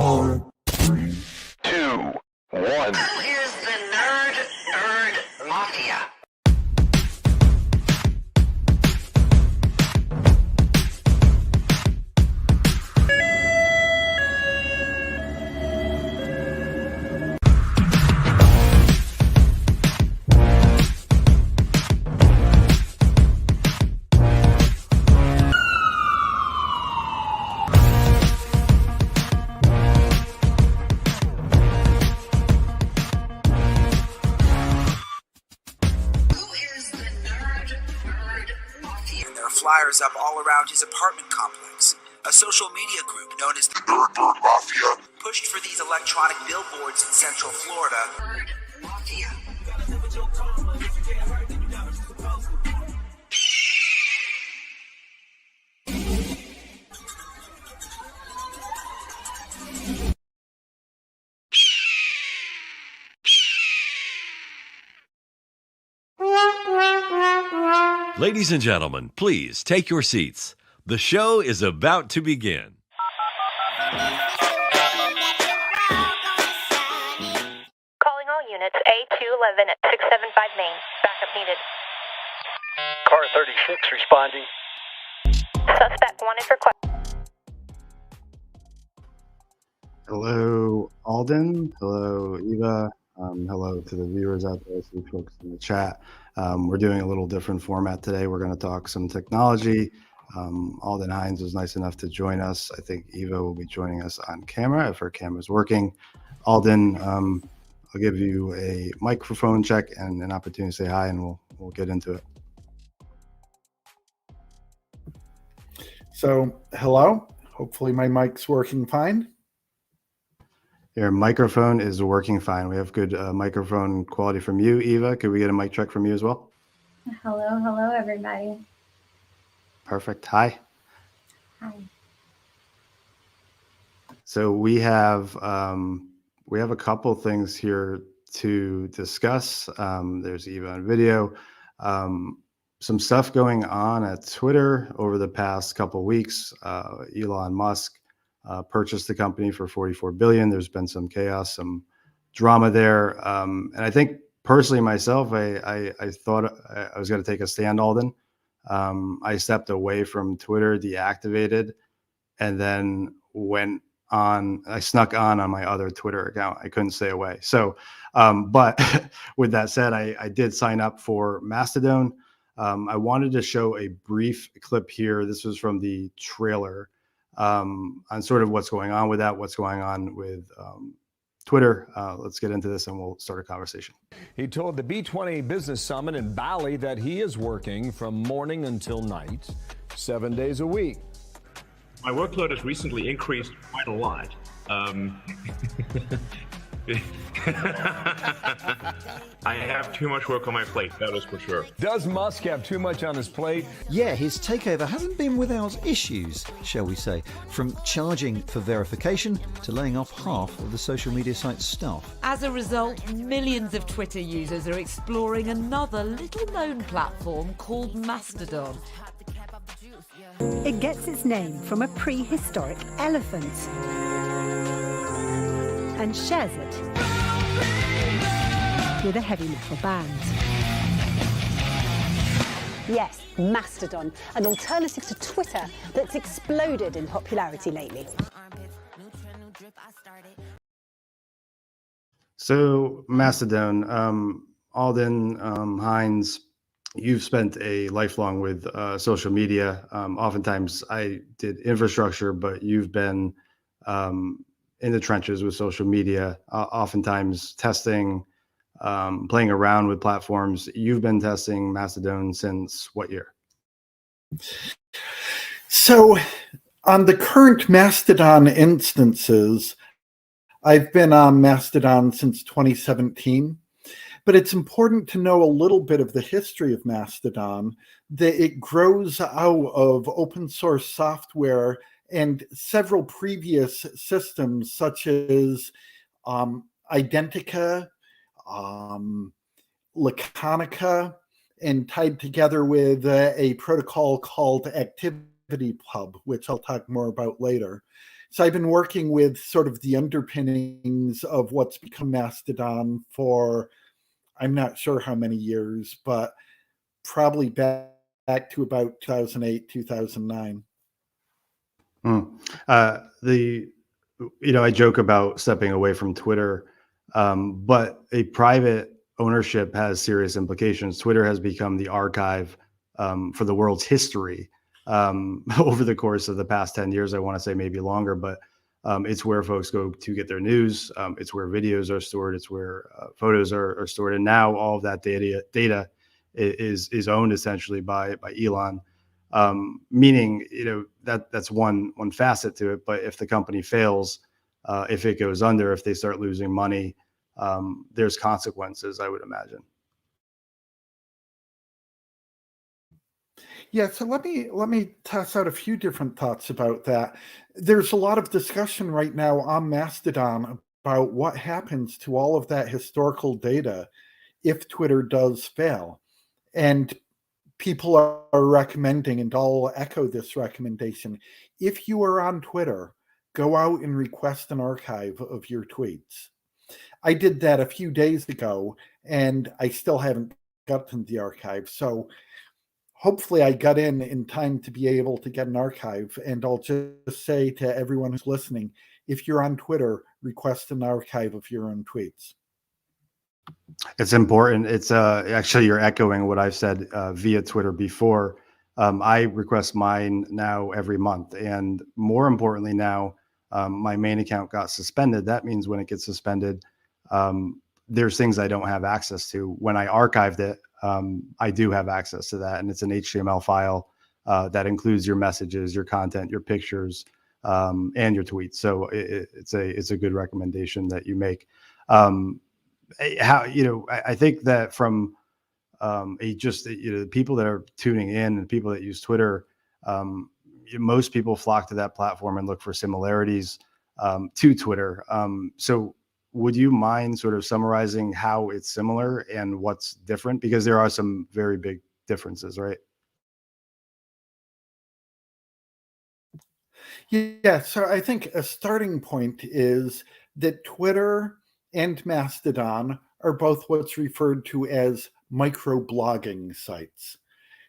4, 3, 2, 1. Here's the Nerd Mafia. Flyers up all around his apartment complex. A social media group known as the Nerd Mafia pushed for these electronic billboards in Central Florida. Nerd Mafia. Ladies and gentlemen, please take your seats. The show is about to begin. Calling all units A211 at 675 Main. Backup needed. Car 36 responding. Suspect wanted for question. Hello, Aldon. Hello, Eva. Hello to the viewers out there, see folks in the chat. We're doing a little different format today. We're going to talk some technology. Aldon Hynes was nice enough to join us. I think Eva will be joining us on camera if her camera's working. Aldon, I'll give you a microphone check and an opportunity to say hi, and we'll get into it. So, hello. Hopefully my mic's working fine. Your microphone is working fine. We have good microphone quality from you, Eva. Could we get a mic check from you as well? Hello, everybody. Perfect. Hi. Hi. So we have a couple things here to discuss. There's Eva on video. Some stuff going on at Twitter over the past couple of weeks. Elon Musk purchased the company for $44 billion. There's been some chaos, some drama there. And I think personally myself, I thought I was going to take a stand, Aldon. I stepped away from Twitter, deactivated, and then I snuck on my other Twitter account. I couldn't stay away. So, but with that said, I did sign up for Mastodon. I wanted to show a brief clip here. This was from the trailer on sort of what's going on with that, what's going on with Twitter. Let's get into this and we'll start a conversation. He told the B20 Business Summit in Bali that he is working from morning until night, 7 days a week. My workload has recently increased quite a lot. I have too much work on my plate, that is for sure. Does Musk have too much on his plate? Yeah, his takeover hasn't been without issues, shall we say, from charging for verification to laying off half of the social media site's staff. As a result, millions of Twitter users are exploring another little-known platform called Mastodon. It gets its name from a prehistoric elephant and shares it with a heavy metal band. Yes, Mastodon, an alternative to Twitter that's exploded in popularity lately. So Mastodon, Aldon Hynes, you've spent a lifelong with social media. Oftentimes I did infrastructure, but you've been in the trenches with social media, oftentimes testing, playing around with platforms. You've been testing Mastodon since what year? So on the current Mastodon instances, I've been on Mastodon since 2017. But it's important to know a little bit of the history of Mastodon, that it grows out of open source software and several previous systems such as Identica, Laconica, and tied together with a protocol called ActivityPub, which I'll talk more about later. So I've been working with sort of the underpinnings of what's become Mastodon for, I'm not sure how many years, but probably back to about 2008, 2009. I joke about stepping away from Twitter, but a private ownership has serious implications. Twitter has become the archive for the world's history over the course of the past 10 years. I want to say maybe longer, but it's where folks go to get their news. It's where videos are stored. It's where photos are stored. And now all of that data is owned essentially by Elon. Meaning, that's one facet to it. But if the company fails, if it goes under, if they start losing money, there's consequences, I would imagine. Yeah, so let me toss out a few different thoughts about that. There's a lot of discussion right now on Mastodon about what happens to all of that historical data if Twitter does fail. And people are recommending, and I'll echo this recommendation, if you are on Twitter, go out and request an archive of your tweets. I did that a few days ago, and I still haven't gotten the archive. So hopefully I got in time to be able to get an archive. And I'll just say to everyone who's listening, if you're on Twitter, request an archive of your own tweets. It's important. It's actually, you're echoing what I've said via Twitter before. I request mine now every month. And more importantly now, my main account got suspended. That means when it gets suspended, there's things I don't have access to. When I archived it, I do have access to that. And it's an HTML file that includes your messages, your content, your pictures, and your tweets. So it's a good recommendation that you make. I think that from the people that are tuning in and people that use Twitter, most people flock to that platform and look for similarities to Twitter. So would you mind sort of summarizing how it's similar and what's different? Because there are some very big differences, right? Yeah, so I think a starting point is that Twitter and Mastodon are both what's referred to as microblogging sites.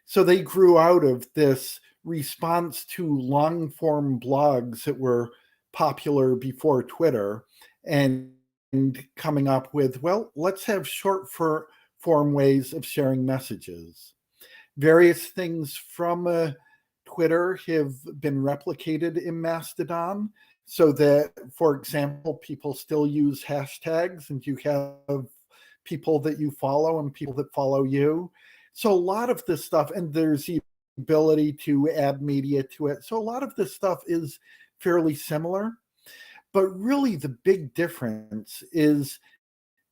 So they grew out of this response to long form blogs that were popular before Twitter and coming up with, well, let's have short form ways of sharing messages. Various things from Twitter have been replicated in Mastodon, so that, for example, people still use hashtags and you have people that you follow and people that follow you. So a lot of this stuff, and there's the ability to add media to it. So a lot of this stuff is fairly similar. But really the big difference is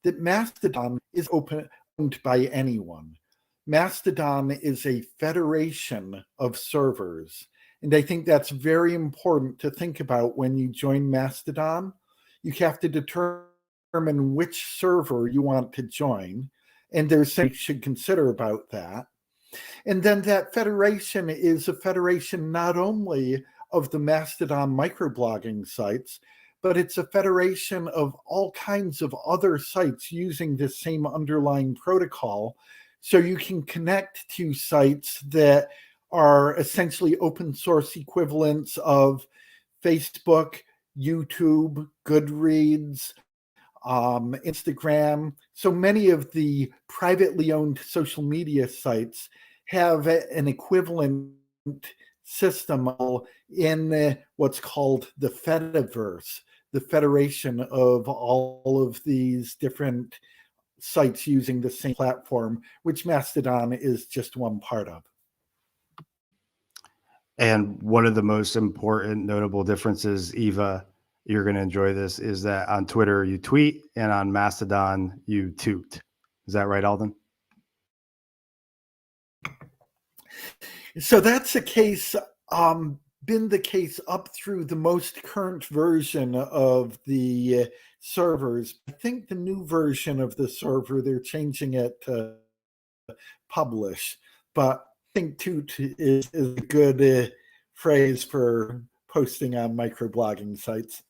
that Mastodon is owned by anyone. Mastodon is a federation of servers. And I think that's very important to think about when you join Mastodon. You have to determine which server you want to join. And there's things you should consider about that. And then that federation is a federation not only of the Mastodon microblogging sites, but it's a federation of all kinds of other sites using the same underlying protocol. So you can connect to sites that are essentially open source equivalents of Facebook, YouTube, Goodreads, Instagram. So many of the privately owned social media sites have an equivalent system in what's called the Fediverse, the federation of all of these different sites using the same platform, which Mastodon is just one part of. And one of the most important notable differences, Eva, you're going to enjoy this, is that on Twitter you tweet and on Mastodon you toot. Is that right, Aldon? So that's the case, been the case up through the most current version of the servers. I think the new version of the server, they're changing it to publish, but I think toot is a good phrase for posting on microblogging sites.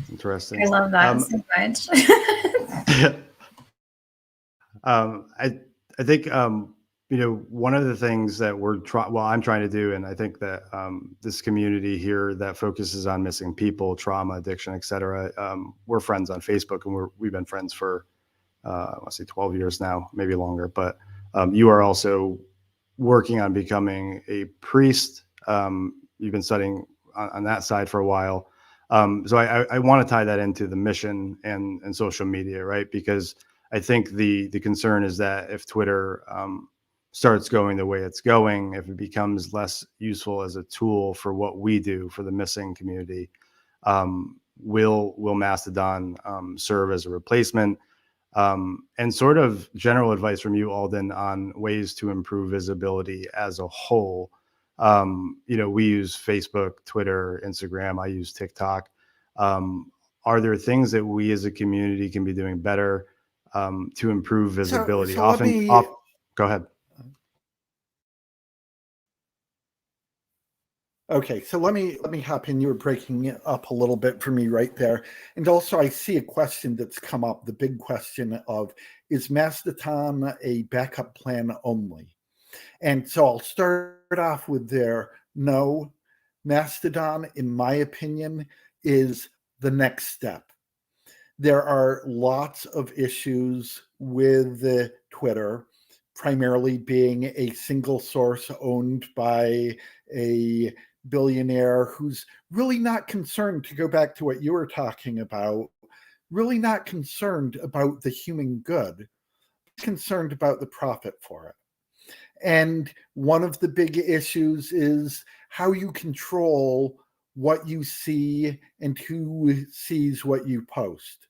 Interesting. I love that so much. I think one of the things that I'm trying to do, and I think that this community here that focuses on missing people, trauma, addiction, etc. We're friends on Facebook, and we've been friends for I want to say 12 years now, maybe longer. But you are also working on becoming a priest. You've been studying on that side for a while. So I want to tie that into the mission and social media, right? Because I think the concern is that if Twitter starts going the way it's going, if it becomes less useful as a tool for what we do for the missing community, will Mastodon serve as a replacement? And sort of general advice from you, Aldon, on ways to improve visibility as a whole. We use Facebook, Twitter, Instagram. I use TikTok. Are there things that we as a community can be doing better to improve visibility? Go ahead. Okay, so let me hop in. You were breaking it up a little bit for me right there. And also I see a question that's come up, the big question of, is Mastodon a backup plan only? And so I'll start off with no, Mastodon, in my opinion, is the next step. There are lots of issues with Twitter, primarily being a single source owned by a billionaire who's really not concerned, to go back to what you were talking about, really not concerned about the human good, concerned about the profit for it. And one of the big issues is how you control what you see and who sees what you post.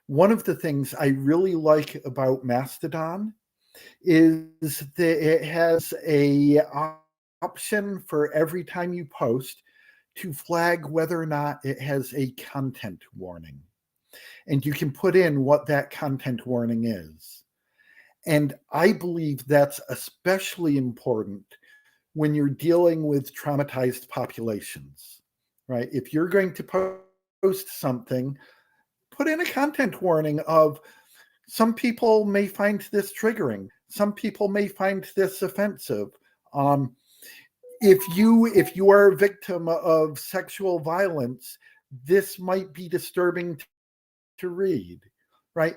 One of the things I really like about Mastodon is that it has a option for every time you post to flag whether or not it has a content warning. And you can put in what that content warning is. And I believe that's especially important when you're dealing with traumatized populations, right? If you're going to post something, put in a content warning of, some people may find this triggering. Some people may find this offensive. If you are a victim of sexual violence, this might be disturbing to read, right?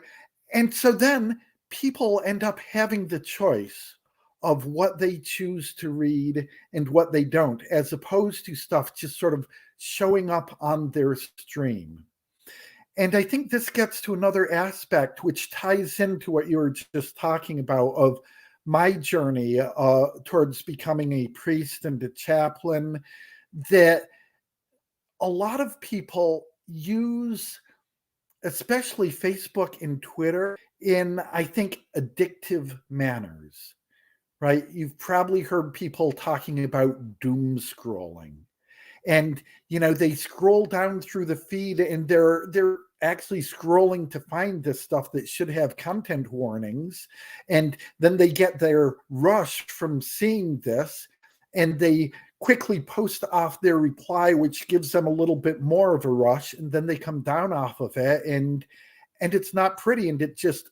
And so then people end up having the choice of what they choose to read and what they don't, as opposed to stuff just sort of showing up on their stream. And I think this gets to another aspect which ties into what you were just talking about of my journey towards becoming a priest and a chaplain, that a lot of people use, especially Facebook and Twitter, in, I think, addictive manners, right? You've probably heard people talking about doom scrolling. And, they scroll down through the feed and they're actually scrolling to find this stuff that should have content warnings. And then they get their rush from seeing this and they quickly post off their reply, which gives them a little bit more of a rush. And then they come down off of it and it's not pretty. And it just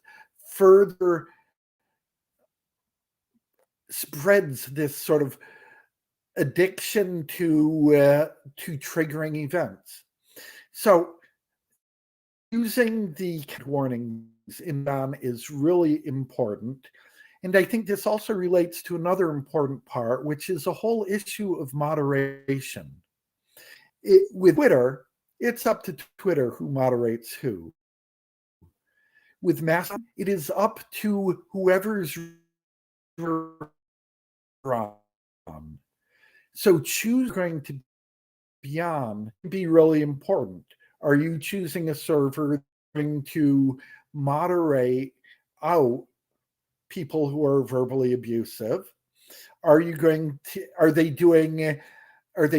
further spreads this sort of addiction to triggering events. So using the warnings in on is really important. And I think this also relates to another important part, which is a whole issue of moderation. With Twitter, it's up to Twitter who moderates who. With Mastodon, it is up to whoever's on. So choose going to be on, be really important. Are you choosing a server going to moderate out people who are verbally abusive? Are they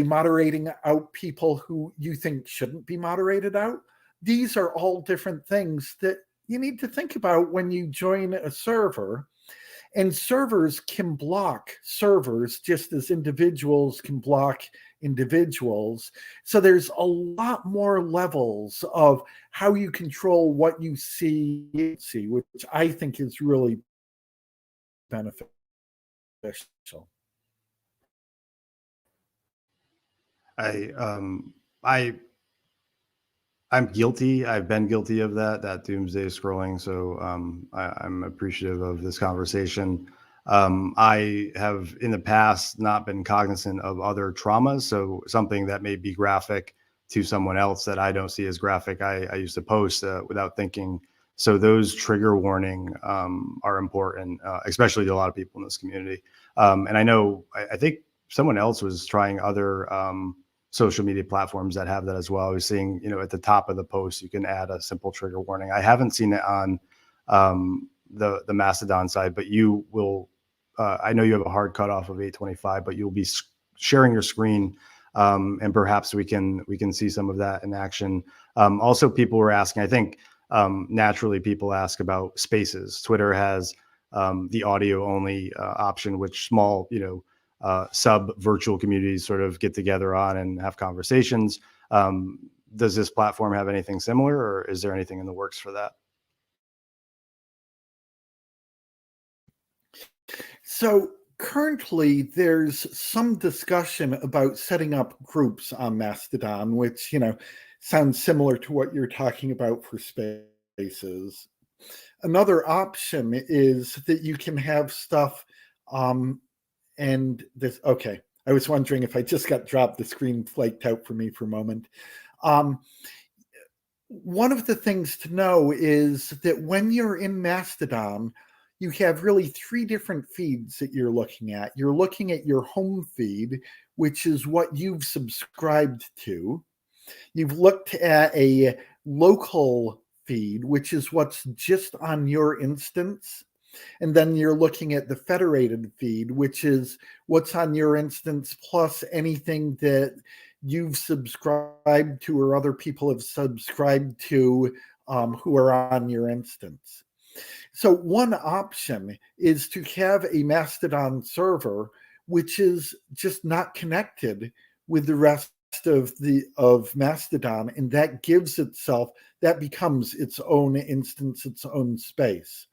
moderating out people who you think shouldn't be moderated out? These are all different things that you need to think about when you join a server. And servers can block servers just as individuals can block individuals. So there's a lot more levels of how you control what you see, which I think is really beneficial. I'm guilty. I've been guilty of that doomsday scrolling. So I'm appreciative of this conversation. I have in the past not been cognizant of other traumas. So something that may be graphic to someone else that I don't see as graphic, I used to post without thinking. So those trigger warning are important, especially to a lot of people in this community. And I know, I think someone else was trying other social media platforms that have that as well. I was seeing, at the top of the post, you can add a simple trigger warning. I haven't seen it on the Mastodon side, but you will, I know you have a hard cutoff of 825, but you'll be sharing your screen and perhaps we can see some of that in action. Also, people were asking, I think naturally people ask about spaces. Twitter has the audio only option, which small, sub virtual communities sort of get together on and have conversations. Does this platform have anything similar, or is there anything in the works for that? So currently there's some discussion about setting up groups on Mastodon, which, sounds similar to what you're talking about for spaces. Another option is that you can have stuff and this, okay, I was wondering if I just got dropped, the screen flaked out for me for a moment. One of the things to know is that when you're in Mastodon, you have really three different feeds that you're looking at. You're looking at your home feed, which is what you've subscribed to. You've looked at a local feed, which is what's just on your instance. And then you're looking at the federated feed, which is what's on your instance, plus anything that you've subscribed to or other people have subscribed to who are on your instance. So one option is to have a Mastodon server, which is just not connected with the rest of Mastodon, and that becomes its own instance, its own space.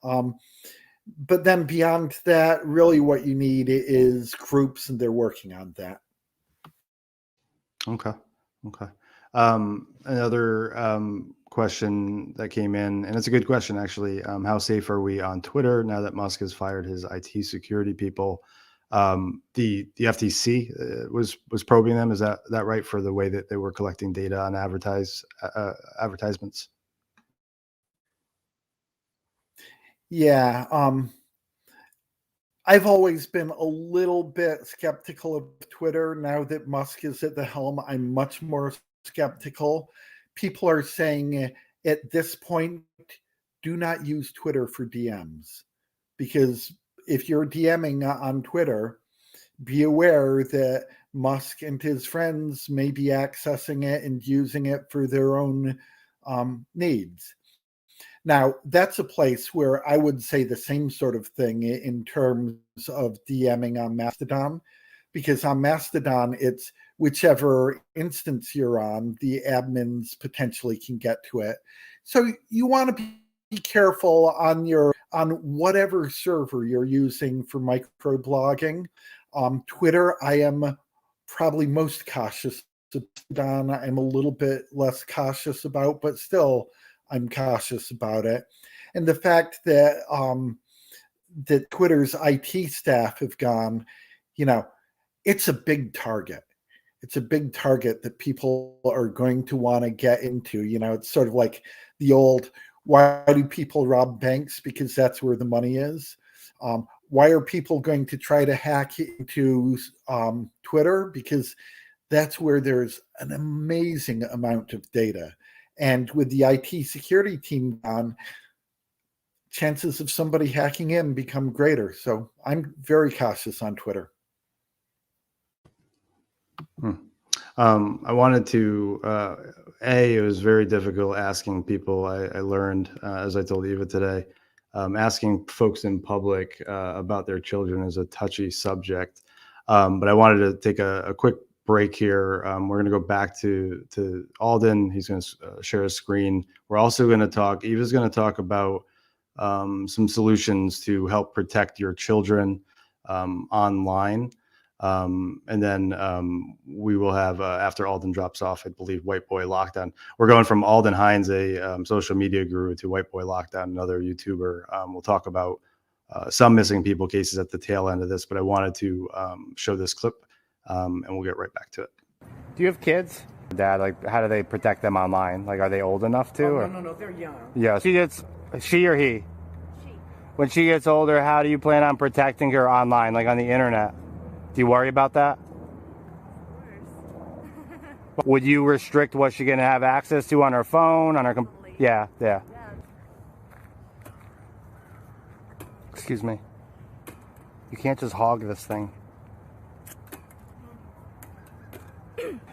But then beyond that, really what you need is groups, and they're working on that. Okay. Another question that came in, and it's a good question actually. How safe are we on Twitter now that Musk has fired his IT security people? The FTC was probing them. Is that right, for the way that they were collecting data on advertisements? Yeah, I've always been a little bit skeptical of Twitter. Now that Musk is at the helm, I'm much more skeptical. People are saying at this point, do not use Twitter for DMs, because if you're DMing on Twitter, be aware that Musk and his friends may be accessing it and using it for their own needs. Now, that's a place where I would say the same sort of thing in terms of DMing on Mastodon, because on Mastodon, it's whichever instance you're on, the admins potentially can get to it. So you want to be careful on whatever server you're using for microblogging. Twitter, I am probably most cautious on. I'm a little bit less cautious about, but still I'm cautious about it. And the fact that that Twitter's IT staff have gone, it's a big target. It's a big target that people are going to want to get into. It's sort of like the old, why do people rob banks? Because that's where the money is. Why are people going to try to hack into Twitter? Because that's where there's an amazing amount of data. And with the IT security team on, chances of somebody hacking in become greater. So I'm very cautious on Twitter. I wanted to, it was very difficult asking people. I learned, as I told Eva today, asking folks in public about their children is a touchy subject. But I wanted to take a quick break here. We're going to go back to Aldon. He's going to share his screen. We're also going to talk, Eva's going to talk about some solutions to help protect your children online. And then we will have, after Aldon drops off, I believe, White Boy Lockdown. We're going from Aldon Hynes, a social media guru, to White Boy Lockdown, another YouTuber. We'll talk about some missing people cases at the tail end of this, but I wanted to show this clip, and we'll get right back to it. Do you have kids? Dad, like, how do they protect them online? Like, are they old enough to? Oh, no, they're young. Yeah, she or he? She. When she gets older, how do you plan on protecting her online, like on the internet? Do you worry about that? Of course. Would you restrict what she's going to have access to on her phone, on her yeah. Excuse me. You can't just hog this thing.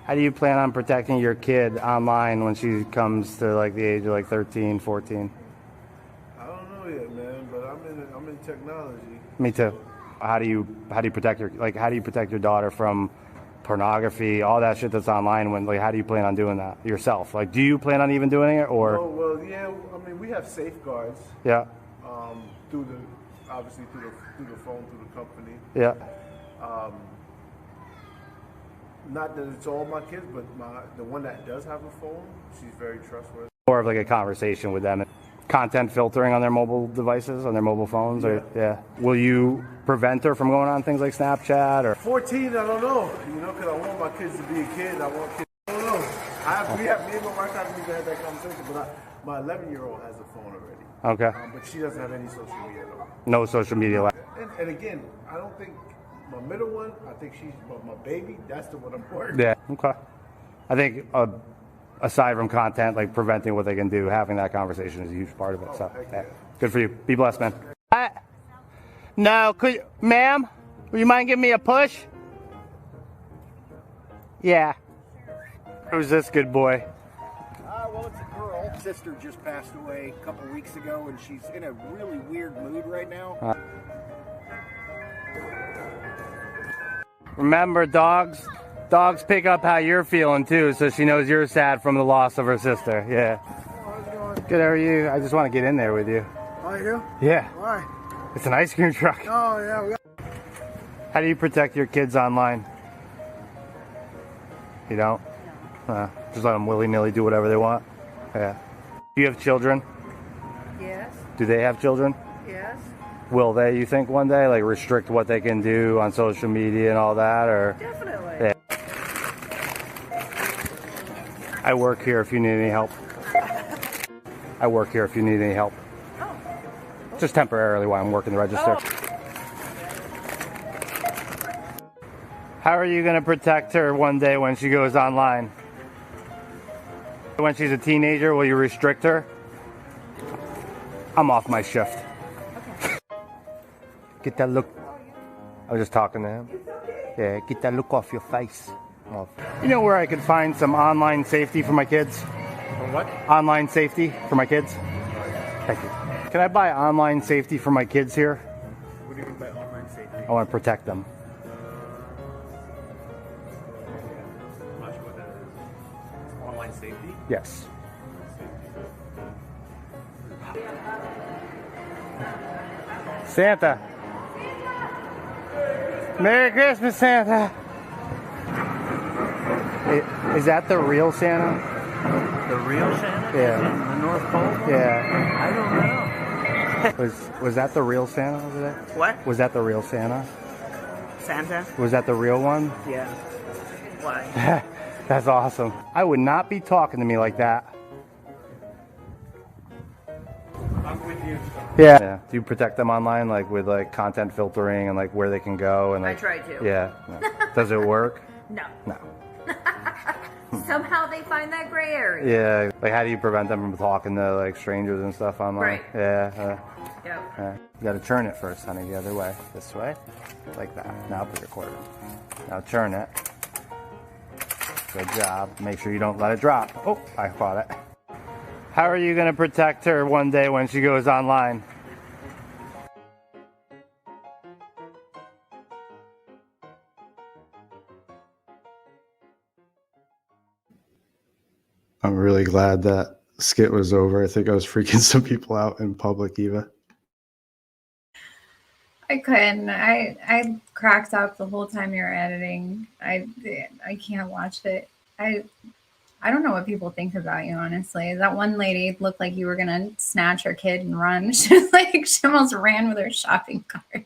How do you plan on protecting your kid online when she comes to like the age of like 13, 14? I don't know yet, man, but I'm in technology. Me too. How do you protect your daughter from pornography, all that shit that's online? When, like, how do you plan on doing that yourself? Like, do you plan on even doing it, or? Oh, well, yeah. I mean, we have safeguards. Yeah. Through the phone, through the company. Yeah. Not that it's all my kids, but the one that does have a phone, she's very trustworthy. More of like a conversation with them. Content filtering on their mobile devices, on their mobile phones, or Will you prevent her from going on things like Snapchat or? 14, I don't know. You know, because I want my kids to be a kid. I want kids. I don't know. Me and my wife haven't even had that conversation, but my 11-year-old has a phone already. Okay. But she doesn't have any social media at all. No social media. And again, I don't think my middle one. I think she's my baby. That's the one I'm worried. Yeah. Okay. I think aside from content, like preventing what they can do, having that conversation is a huge part of it. So, good for you. Be blessed, man. No, ma'am, would you mind giving me a push? Yeah. Who's this good boy? Well, it's a girl. Sister just passed away a couple weeks ago, and she's in a really weird mood right now. Remember, dogs pick up how you're feeling too, so she knows you're sad from the loss of her sister. Yeah. How's it going? Good, how are you? I just want to get in there with you. Oh, you do? Yeah. Why? It's an ice cream truck. Oh, yeah. How do you protect your kids online? You don't? Just let them willy-nilly do whatever they want? Yeah. Do you have children? Yes. Do they have children? Yes. Will they, you think, one day, like, restrict what they can do on social media and all that, or? Definitely. Yeah. I work here if you need any help. I work here if you need any help. Oh. Just temporarily while I'm working the register. Oh. How are you going to protect her one day when she goes online? When she's a teenager, will you restrict her? I'm off my shift. Okay. Get that look. I was just talking to him. Yeah, get that look off your face. You know where I could find some online safety for my kids? What? Online safety for my kids? Thank you. Can I buy online safety for my kids here? What do you mean by online safety? I want to protect them. I'm not sure what that is. Online safety? Yes. Santa. Merry Christmas, Santa. Is that the real Santa? The real Santa? Yeah. In the North Pole? Yeah. I don't know. Was that the real Santa over there? What? Was that the real Santa? Santa? Was that the real one? Yeah. Why? That's awesome. I would not be talking to me like that. I'm with you. Yeah. Do you protect them online, like with like content filtering and like where they can go and like? I try to. Yeah. No. Does it work? No. No. Somehow they find that gray area. Yeah. Like, how do you prevent them from talking to like strangers and stuff online? Right. Yeah. Yep. You got to turn it first, honey. The other way. This way. Like that. Now put your quarter. Now turn it. Good job. Make sure you don't let it drop. Oh, I caught it. How are you going to protect her one day when she goes online? really glad that skit was over. I think I was freaking some people out in public, Eva. I couldn't. I cracked up the whole time you were editing. I can't watch it. I don't know what people think about you, honestly. That one lady looked like you were gonna snatch her kid and run. She was like, she almost ran with her shopping cart.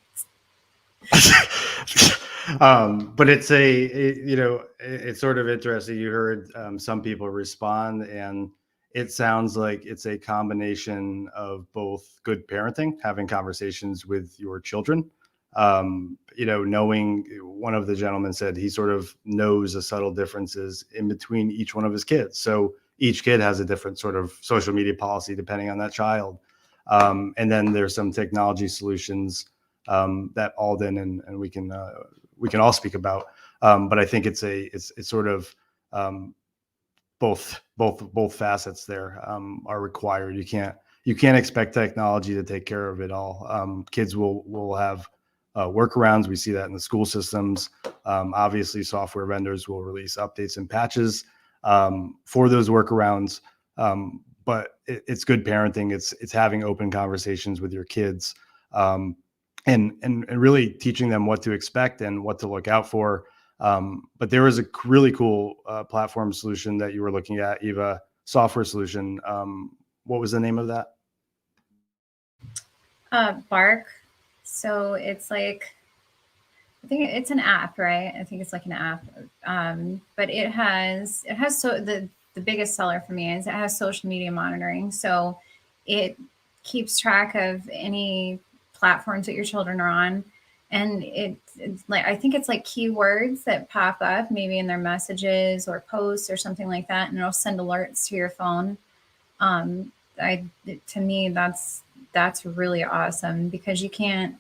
But it's it's sort of interesting. You heard some people respond, and it sounds like it's a combination of both good parenting, having conversations with your children. Knowing, one of the gentlemen said he sort of knows the subtle differences in between each one of his kids. So each kid has a different sort of social media policy depending on that child. And then there's some technology solutions that Aldon and we can all speak about. But I think it's sort of both facets there are required. You can't expect technology to take care of it all. Kids will have workarounds. We see that in the school systems. Obviously, software vendors will release updates and patches for those workarounds. But it's good parenting. It's having open conversations with your kids, and really teaching them what to expect and what to look out for. But there was a really cool platform solution that you were looking at, Eva, software solution. What was the name of that? Bark. So it's like, I think it's an app, right? I think it's like an app. But it has so the biggest seller for me is it has social media monitoring. So it keeps track of any platforms that your children are on. And it's like, I think it's like keywords that pop up maybe in their messages or posts or something like that. And it'll send alerts to your phone. To me, that's really awesome, because you can't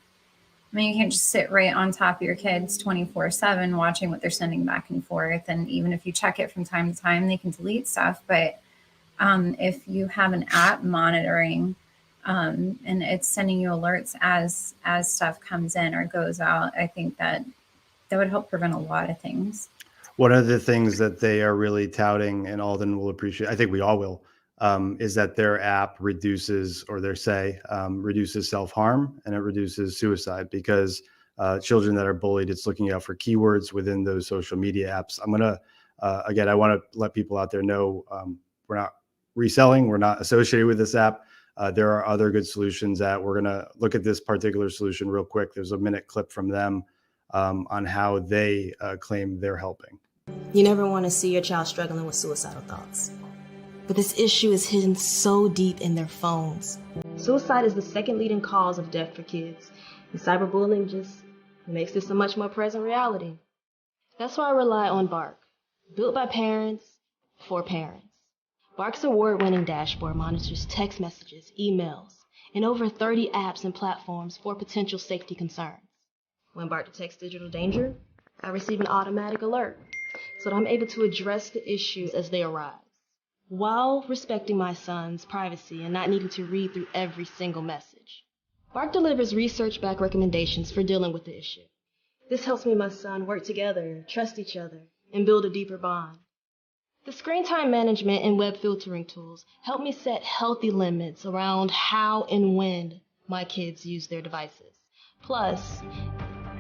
just sit right on top of your kids 24/7 watching what they're sending back and forth. And even if you check it from time to time, they can delete stuff. But if you have an app monitoring, and it's sending you alerts as stuff comes in or goes out, I think that would help prevent a lot of things. One of the things that they are really touting, and Aldon will appreciate, I think we all will, is that their app reduces self-harm, and it reduces suicide, because children that are bullied, it's looking out for keywords within those social media apps. I'm going to, again, I want to let people out there know we're not reselling, we're not associated with this app. There are other good solutions that we're going to look at this particular solution real quick. There's a minute clip from them on how they claim they're helping. You never want to see your child struggling with suicidal thoughts. But this issue is hidden so deep in their phones. Suicide is the second leading cause of death for kids, and cyberbullying just makes this a much more present reality. That's why I rely on Bark, built by parents for parents. Bark's award-winning dashboard monitors text messages, emails, and over 30 apps and platforms for potential safety concerns. When Bark detects digital danger, I receive an automatic alert, so that I'm able to address the issues as they arise, while respecting my son's privacy and not needing to read through every single message. Bark delivers research-backed recommendations for dealing with the issue. This helps me and my son work together, trust each other, and build a deeper bond. The screen time management and web filtering tools help me set healthy limits around how and when my kids use their devices. Plus,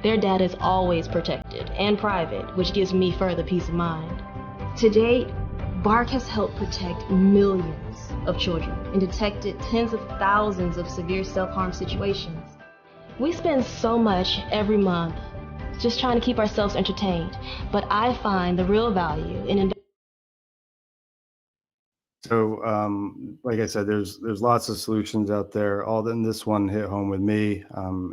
their data is always protected and private, which gives me further peace of mind. To date, Bark has helped protect millions of children and detected tens of thousands of severe self-harm situations. We spend so much every month just trying to keep ourselves entertained, but I find the real value in So, like I said, there's lots of solutions out there. Aldon, this one hit home with me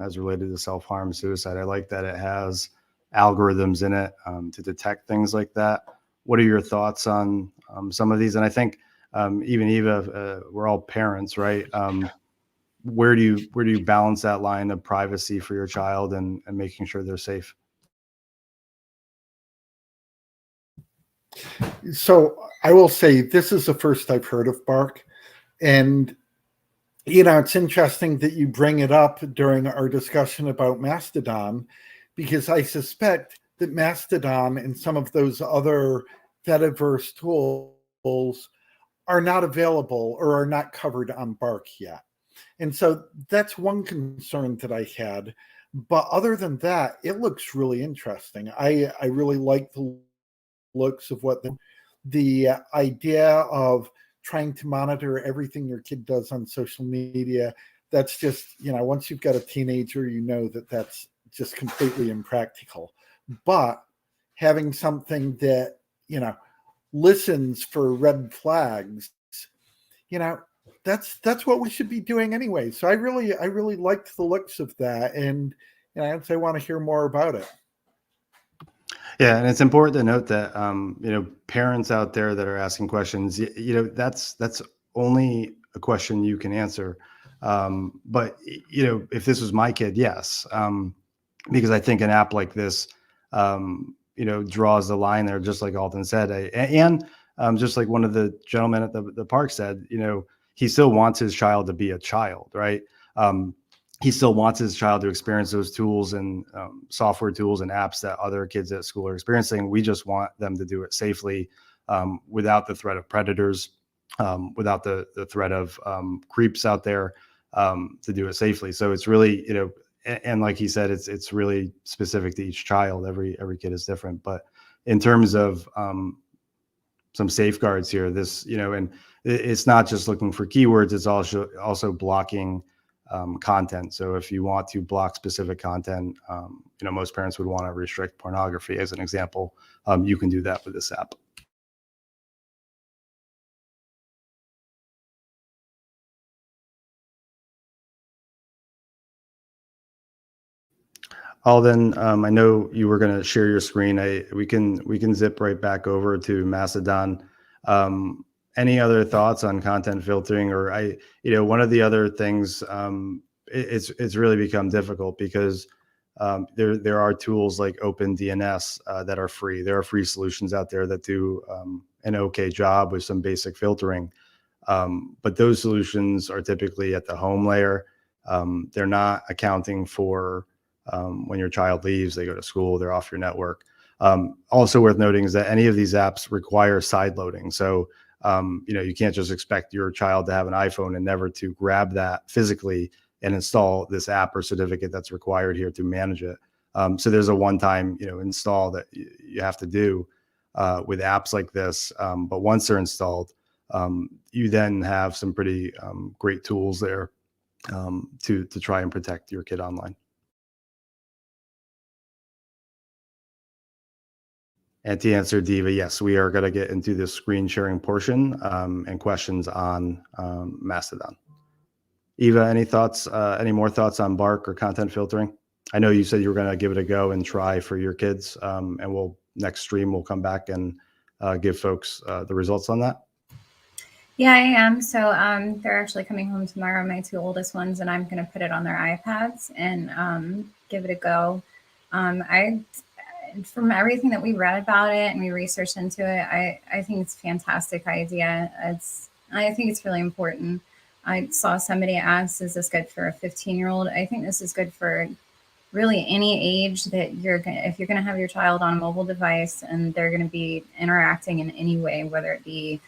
as related to self-harm, suicide. I like that it has algorithms in it to detect things like that. What are your thoughts on some of these? And I think even Eva, we're all parents, right? Where do you balance that line of privacy for your child and making sure they're safe? So I will say this is the first I've heard of Bark. And, it's interesting that you bring it up during our discussion about Mastodon, because I suspect that Mastodon and some of those other Fediverse tools are not available or are not covered on Bark yet. And so that's one concern that I had. But other than that, it looks really interesting. I really like the looks of what the idea of trying to monitor everything your kid does on social media. That's just, once you've got a teenager, that that's just completely impractical. But having something that, listens for red flags, that's what we should be doing anyway. So I really liked the looks of that, and I want to hear more about it. Yeah, and it's important to note that parents out there that are asking questions, that's only a question you can answer. But if this was my kid, yes, because I think an app like this, draws the line there, just like Aldon said, and just like one of the gentlemen at the park said, he still wants his child to be a child, right? He still wants his child to experience those tools and software tools and apps that other kids at school are experiencing. We just want them to do it safely, without the threat of predators, without the threat of creeps out there, to do it safely. So it's really, and like he said, it's really specific to each child. Every kid is different. But in terms of some safeguards here, this, and it's not just looking for keywords, it's also blocking content. So if you want to block specific content, most parents would want to restrict pornography as an example. You can do that with this app. Alden, I know you were going to share your screen. We can zip right back over to Mastodon. Any other thoughts on content filtering? Or one of the other things, it's really become difficult because there are tools like OpenDNS that are free. There are free solutions out there that do an okay job with some basic filtering. But those solutions are typically at the home layer. They're not accounting for when your child leaves, they go to school, they're off your network. Also worth noting is that any of these apps require side loading. So, you can't just expect your child to have an iPhone and never to grab that physically and install this app or certificate that's required here to manage it. So there's a one-time, install that you have to do with apps like this. But once they're installed, you then have some pretty great tools there to try and protect your kid online. And to answer Diva, yes, we are going to get into the screen sharing portion and questions on Mastodon. Eva, any more thoughts on Bark or content filtering? I know you said you were going to give it a go and try for your kids, and next stream we'll come back and give folks the results on that. Yeah, I am. So they're actually coming home tomorrow, my two oldest ones, and I'm going to put it on their iPads and give it a go. From everything that we read about it and we researched into it, I think it's a fantastic idea. I think it's really important. I saw somebody ask, is this good for a 15-year-old? I think this is good for really any age that if you're going to have your child on a mobile device and they're going to be interacting in any way, whether it be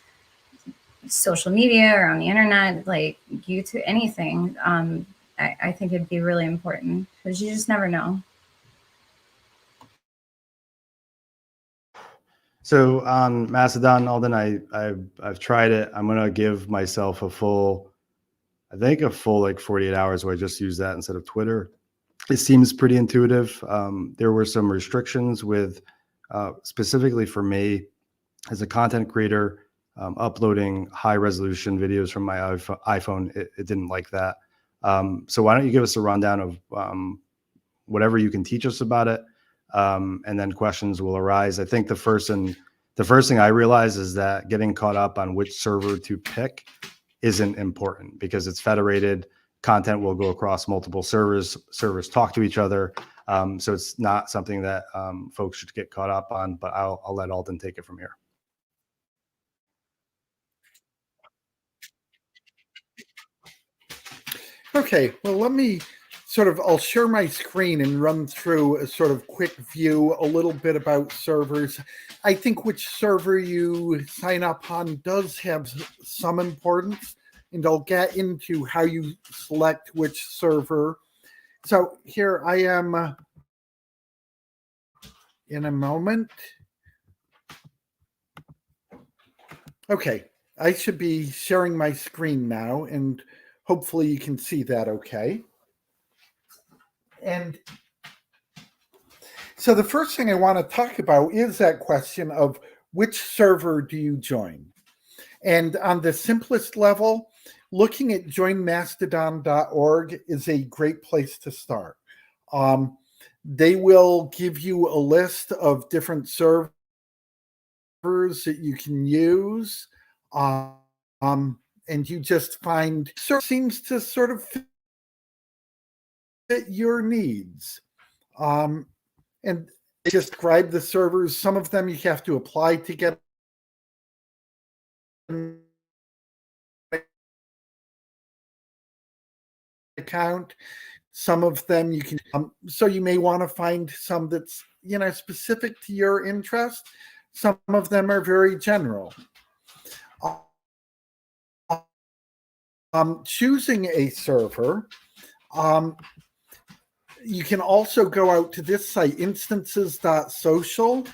social media or on the internet, like YouTube, anything. I think it'd be really important because you just never know. So on Mastodon, Alden, I've tried it. I'm gonna give myself a full like 48 hours where I just use that instead of Twitter. It seems pretty intuitive. There were some restrictions with specifically for me as a content creator, uploading high resolution videos from my iPhone. It didn't like that. So why don't you give us a rundown of whatever you can teach us about it? And then questions will arise. I think the first thing I realize is that getting caught up on which server to pick isn't important because it's federated. Content will go across multiple servers. Servers talk to each other. So it's not something that folks should get caught up on, but I'll let Aldon take it from here. Okay, well, let me I'll share my screen and run through a sort of quick view, a little bit about servers. I think which server you sign up on does have some importance, and I'll get into how you select which server. So here I am in a moment. Okay, I should be sharing my screen now, and hopefully you can see that okay. And so the first thing I want to talk about is that question of which server do you join? And on the simplest level, looking at joinmastodon.org is a great place to start. They will give you a list of different servers that you can use. And you just find seems to sort of fit your needs. And describe the servers. Some of them you have to apply to get an account. Some of them you can, so you may want to find some that's, specific to your interest. Some of them are very general. Choosing a server, you can also go out to this site, instances.social,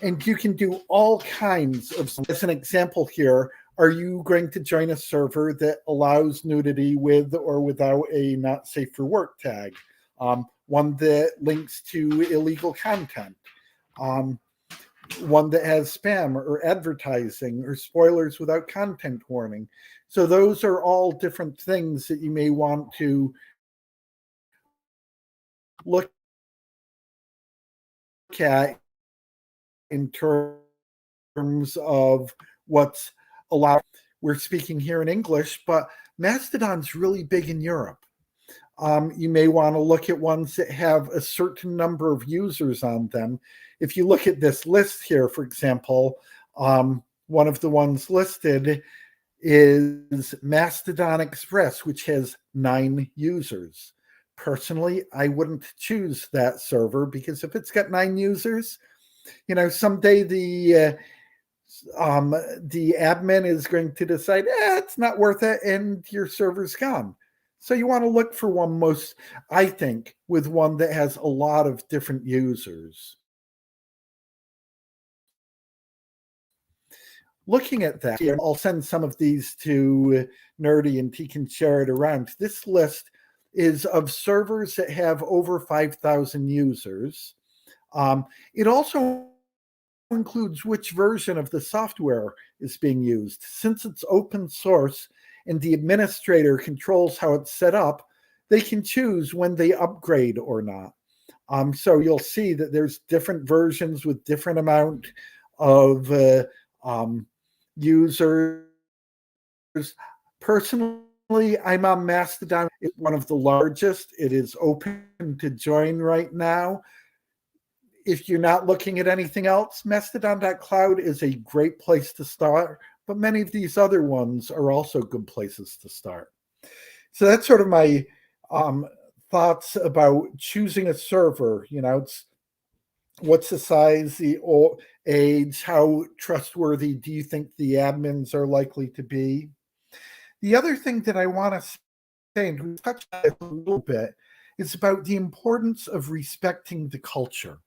and you can do all kinds of, as an example here, are you going to join a server that allows nudity with or without a not safe for work tag? One that links to illegal content? One that has spam or advertising or spoilers without content warning? So those are all different things that you may want to look at in terms of what's allowed. We're speaking here in English, but Mastodon's really big in Europe. You may want to look at ones that have a certain number of users on them. If you look at this list here, for example, one of the ones listed is Mastodon Express, which has 9 users. Personally, I wouldn't choose that server because if it's got 9 users, someday the admin is going to decide, it's not worth it, and your server's gone. So you want to look for one I think, with one that has a lot of different users. Looking at that, I'll send some of these to Nerdy and he can share it around. This list is of servers that have over 5,000 users. It also includes which version of the software is being used. Since it's open source and the administrator controls how it's set up, they can choose when they upgrade or not. So you'll see that there's different versions with different amount of users. Personally, I'm on Mastodon. It's one of the largest. It is open to join right now. If you're not looking at anything else, Mastodon.cloud is a great place to start, but many of these other ones are also good places to start. So that's sort of my thoughts about choosing a server. It's what's the size, the age, how trustworthy do you think the admins are likely to be? The other thing that I want to say, and we touched on it a little bit, is about the importance of respecting the culture.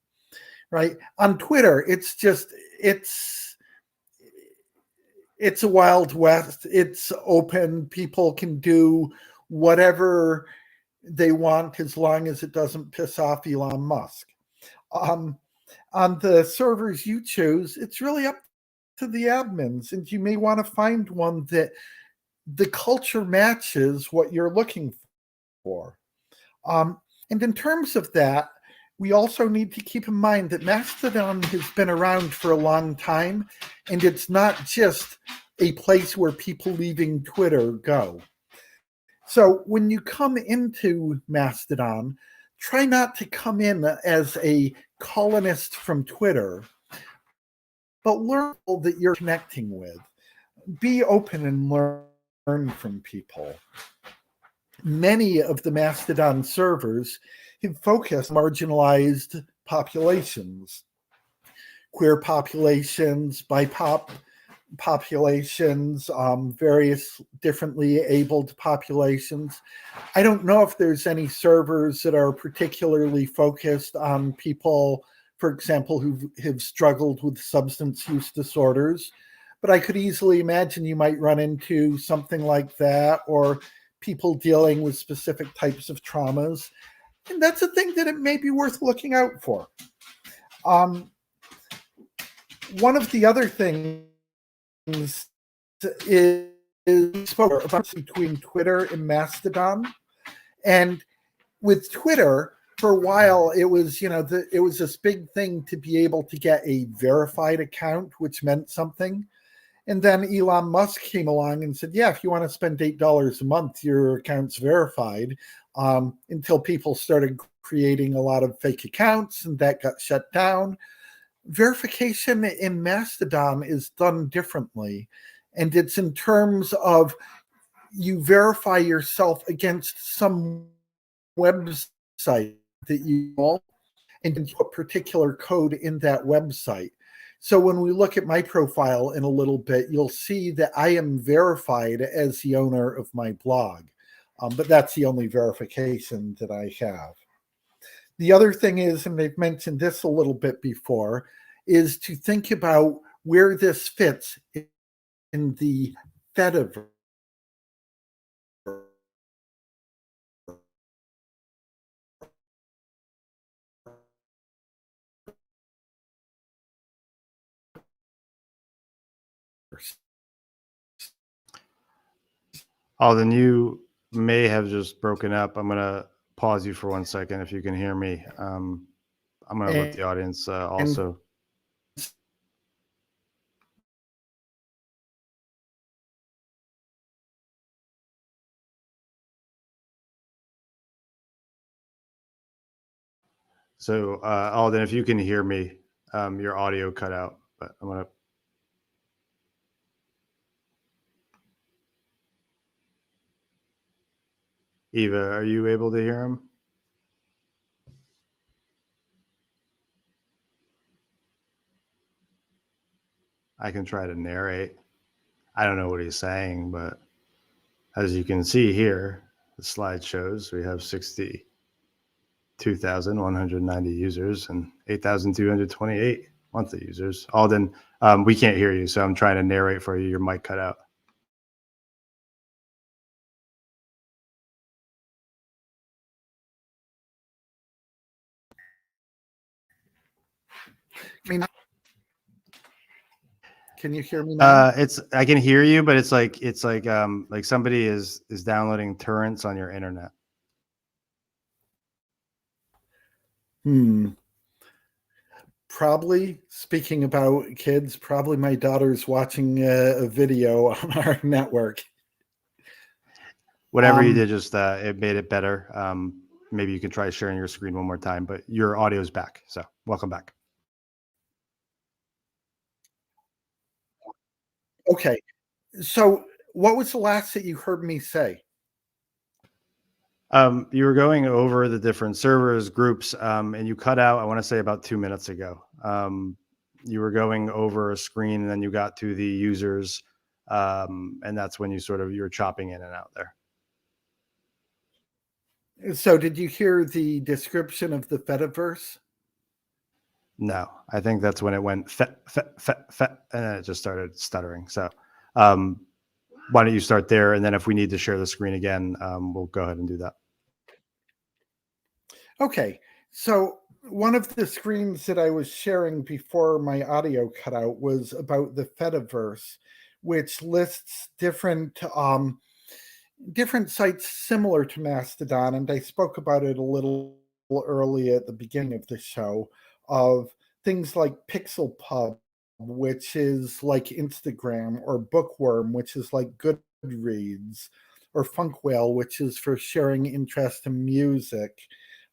Right? On Twitter, it's a Wild West. It's open. People can do whatever they want as long as it doesn't piss off Elon Musk. On the servers you choose, it's really up to the admins, and you may want to find one that the culture matches what you're looking for. And in terms of that, we also need to keep in mind that Mastodon has been around for a long time, and it's not just a place where people leaving Twitter go. So when you come into Mastodon, try not to come in as a colonist from Twitter, but learn that you're connecting with. Be open and learn from people. many of the Mastodon servers have focused on marginalized populations, queer populations, BIPOC populations, various differently abled populations. I don't know if there's any servers that are particularly focused on people, for example, who have struggled with substance use disorders, but I could easily imagine you might run into something like that, or people dealing with specific types of traumas. And that's a thing that it may be worth looking out for. One of the other things is spoke about between Twitter and Mastodon. And with Twitter, for a while, it was, it was this big thing to be able to get a verified account, which meant something. And then Elon Musk came along and said, yeah, if you want to spend $8 a month, your account's verified, until people started creating a lot of fake accounts and that got shut down. Verification in Mastodon is done differently. And it's in terms of you verify yourself against some website that you know, and you put particular code in that website. So when we look at my profile in a little bit, you'll see that I am verified as the owner of my blog. But that's the only verification that I have. The other thing is, and they've mentioned this a little bit before, is to think about where this fits in the Fediverse. Alden, you may have just broken up. I'm going to pause you for 1 second if you can hear me. I'm going to let the audience also. So, Alden, if you can hear me, your audio cut out, but I'm going to. Eva, are you able to hear him? I can try to narrate. I don't know what he's saying, but as you can see here, the slide shows we have 62,190 users and 8,228 monthly users. Alden, we can't hear you, so I'm trying to narrate for you. Your mic cut out. Can you hear me now? I can hear you, but it's like somebody is downloading torrents on your internet. Probably, speaking about kids, probably my daughter's watching a video on our network. Whatever you did, just it made it better. Maybe you can try sharing your screen one more time, but your audio is back. So welcome back. Okay. So what was the last that you heard me say? You were going over the different servers, groups, and you cut out, I want to say about 2 minutes ago. You were going over a screen and then you got to the users. And that's when you were chopping in and out there. So did you hear the description of the Fediverse? No, I think that's when it went fet, and then it just started stuttering. So why don't you start there? And then if we need to share the screen again, we'll go ahead and do that. Okay. So one of the screens that I was sharing before my audio cut out was about the Fediverse, which lists different sites similar to Mastodon. And I spoke about it a little early at the beginning of the show, of things like PixelPub, which is like Instagram, or Bookworm, which is like Goodreads, or Funkwhale, which is for sharing interest in music,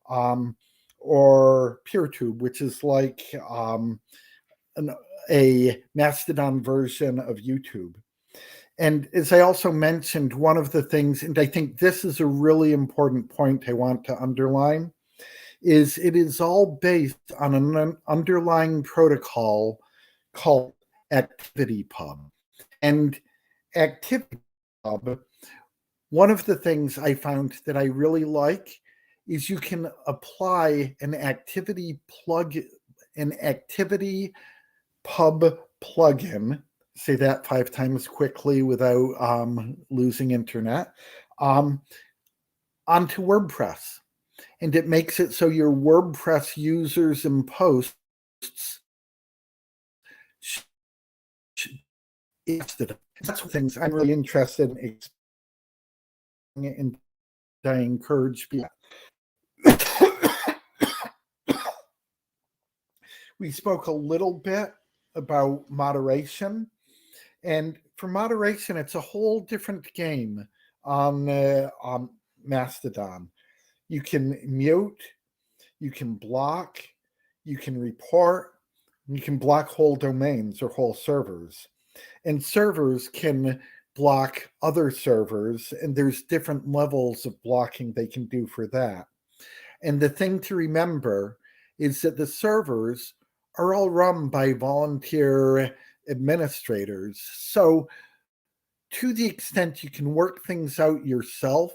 or PeerTube, which is like a Mastodon version of YouTube. And as I also mentioned, one of the things, and I think this is a really important point I want to underline, is it is all based on an underlying protocol called ActivityPub. And ActivityPub, one of the things I found that I really like is you can apply an activity pub plugin, say that 5 times quickly without losing internet, onto WordPress. And it makes it so your WordPress users and posts that's things I'm really interested in, and I encourage people. We spoke a little bit about moderation, and for moderation, it's a whole different game on Mastodon. You can mute, you can block, you can report, you can block whole domains or whole servers. And servers can block other servers, and there's different levels of blocking they can do for that. And the thing to remember is that the servers are all run by volunteer administrators. So to the extent you can work things out yourself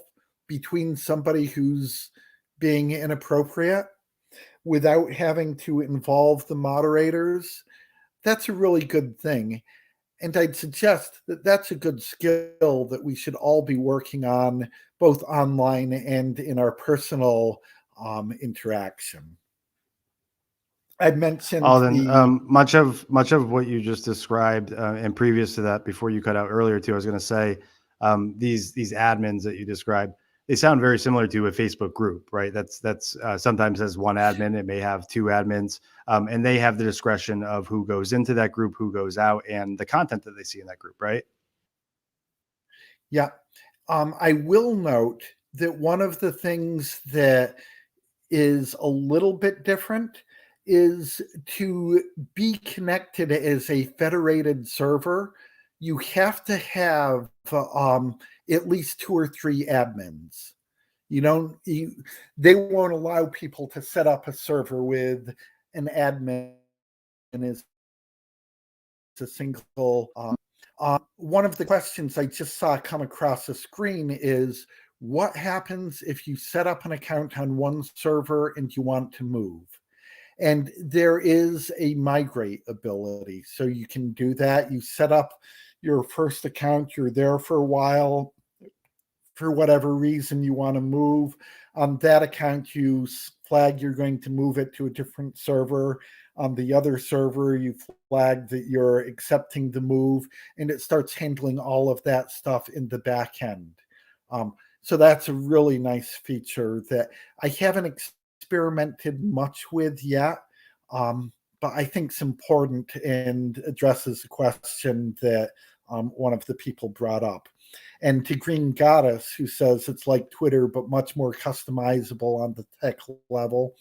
between somebody who's being inappropriate without having to involve the moderators, that's a really good thing. And I'd suggest that that's a good skill that we should all be working on, both online and in our personal interaction. I'd mentioned Aldon, much of what you just described, and previous to that, before you cut out earlier too, I was going to say these admins that you described, they sound very similar to a Facebook group, right? That's sometimes has one admin, it may have 2 admins, and they have the discretion of who goes into that group, who goes out, and the content that they see in that group, right? Yeah. I will note that one of the things that is a little bit different is to be connected as a federated server, you have to have at least 2 or 3 admins. They won't allow people to set up a server with an admin as a single. One of the questions I just saw come across the screen is, what happens if you set up an account on one server and you want to move? And there is a migrate ability. So you can do that. You set up your first account, you're there for a while. For whatever reason you want to move, on that account, you flag you're going to move it to a different server. On the other server, you flag that you're accepting the move, and it starts handling all of that stuff in the back end. So that's a really nice feature that I haven't experimented much with yet, but I think it's important and addresses a question that one of the people brought up. And to Green Goddess, who says it's like Twitter, but much more customizable on the tech level.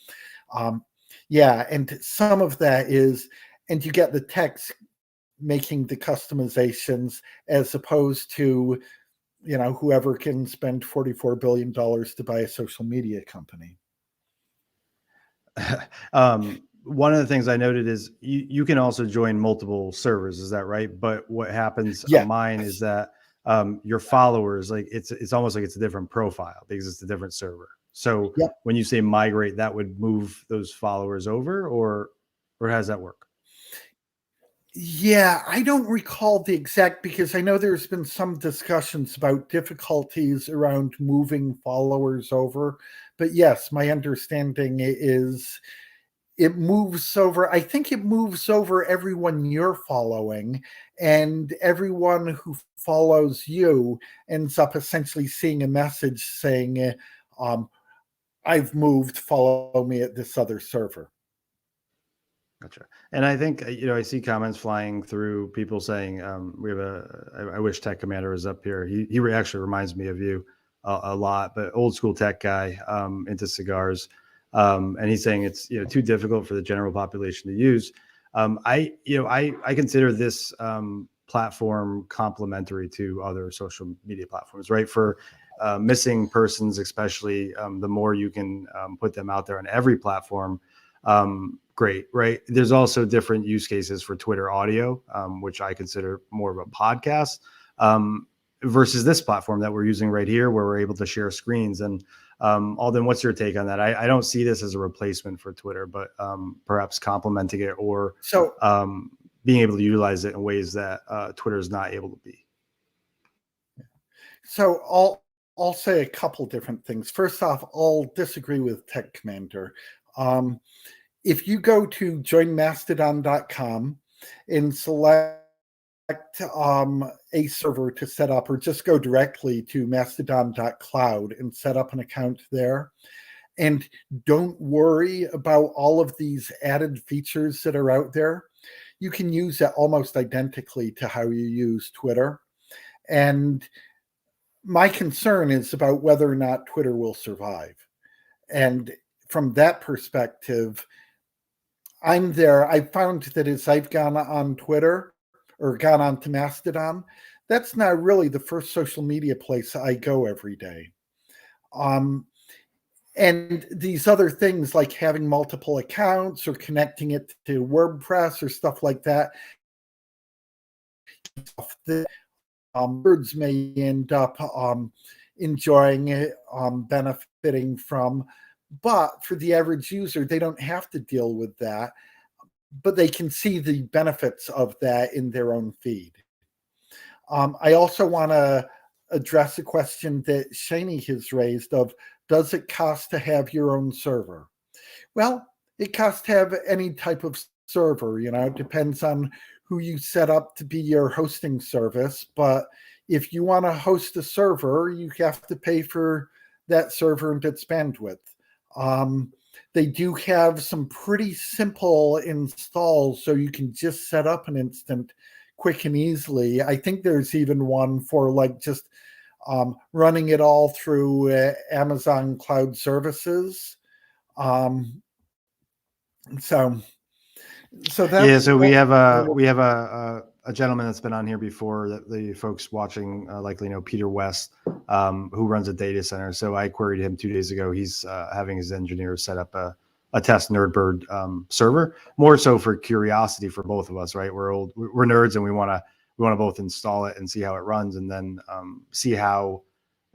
Yeah, and some of that is, and you get the techs making the customizations as opposed to, whoever can spend $44 billion to buy a social media company. One of the things I noted is you can also join multiple servers. Is that right? But what happens on mine is that your followers, like it's almost like it's a different profile because it's a different server. So when you say migrate, that would move those followers over, or how does that work? Yeah, I don't recall the exact, because I know there's been some discussions about difficulties around moving followers over. But yes, my understanding is it moves over. I think it moves over everyone you're following, and everyone who follows you ends up essentially seeing a message saying, I've moved, follow me at this other server. Gotcha. And I think, I see comments flying through, people saying, we have I wish Tech Commander was up here. He actually reminds me of you a lot, but old school tech guy, into cigars. And he's saying it's, too difficult for the general population to use. I consider this, platform complementary to other social media platforms, right? For missing persons, especially, the more you can put them out there on every platform, great, right? There's also different use cases for Twitter audio, which I consider more of a podcast, versus this platform that we're using right here, where we're able to share screens. And Aldon, what's your take on that? I don't see this as a replacement for Twitter, but perhaps complementing it, or being able to utilize it in ways that Twitter is not able to be. So I'll say a couple different things. First off, I'll disagree with Tech Commander. If you go to joinmastodon.com and select a server to set up, or just go directly to mastodon.cloud and set up an account there, and don't worry about all of these added features that are out there, you can use it almost identically to how you use Twitter. And my concern is about whether or not Twitter will survive. And from that perspective, I'm there. I found that as I've gone on Twitter or gone on to Mastodon, that's not really the first social media place I go every day. And these other things like having multiple accounts or connecting it to WordPress or stuff like that, birds may end up enjoying it, benefiting from. But for the average user, they don't have to deal with that, but they can see the benefits of that in their own feed. I also want to address a question that Shani has raised of, does it cost to have your own server? Well, it costs to have any type of server. It depends on who you set up to be your hosting service. But if you want to host a server, you have to pay for that server and its bandwidth. They do have some pretty simple installs, so you can just set up an instant quick and easily. I think there's even one for just running it all through Amazon Cloud Services. So that, yeah. So we have a gentleman that's been on here before that the folks watching likely know, Peter West, who runs a data center. So I queried him 2 days ago. He's having his engineers set up a test Nerdbird server, more so for curiosity for both of us, right? We're nerds, and we want to both install it and see how it runs, and then see how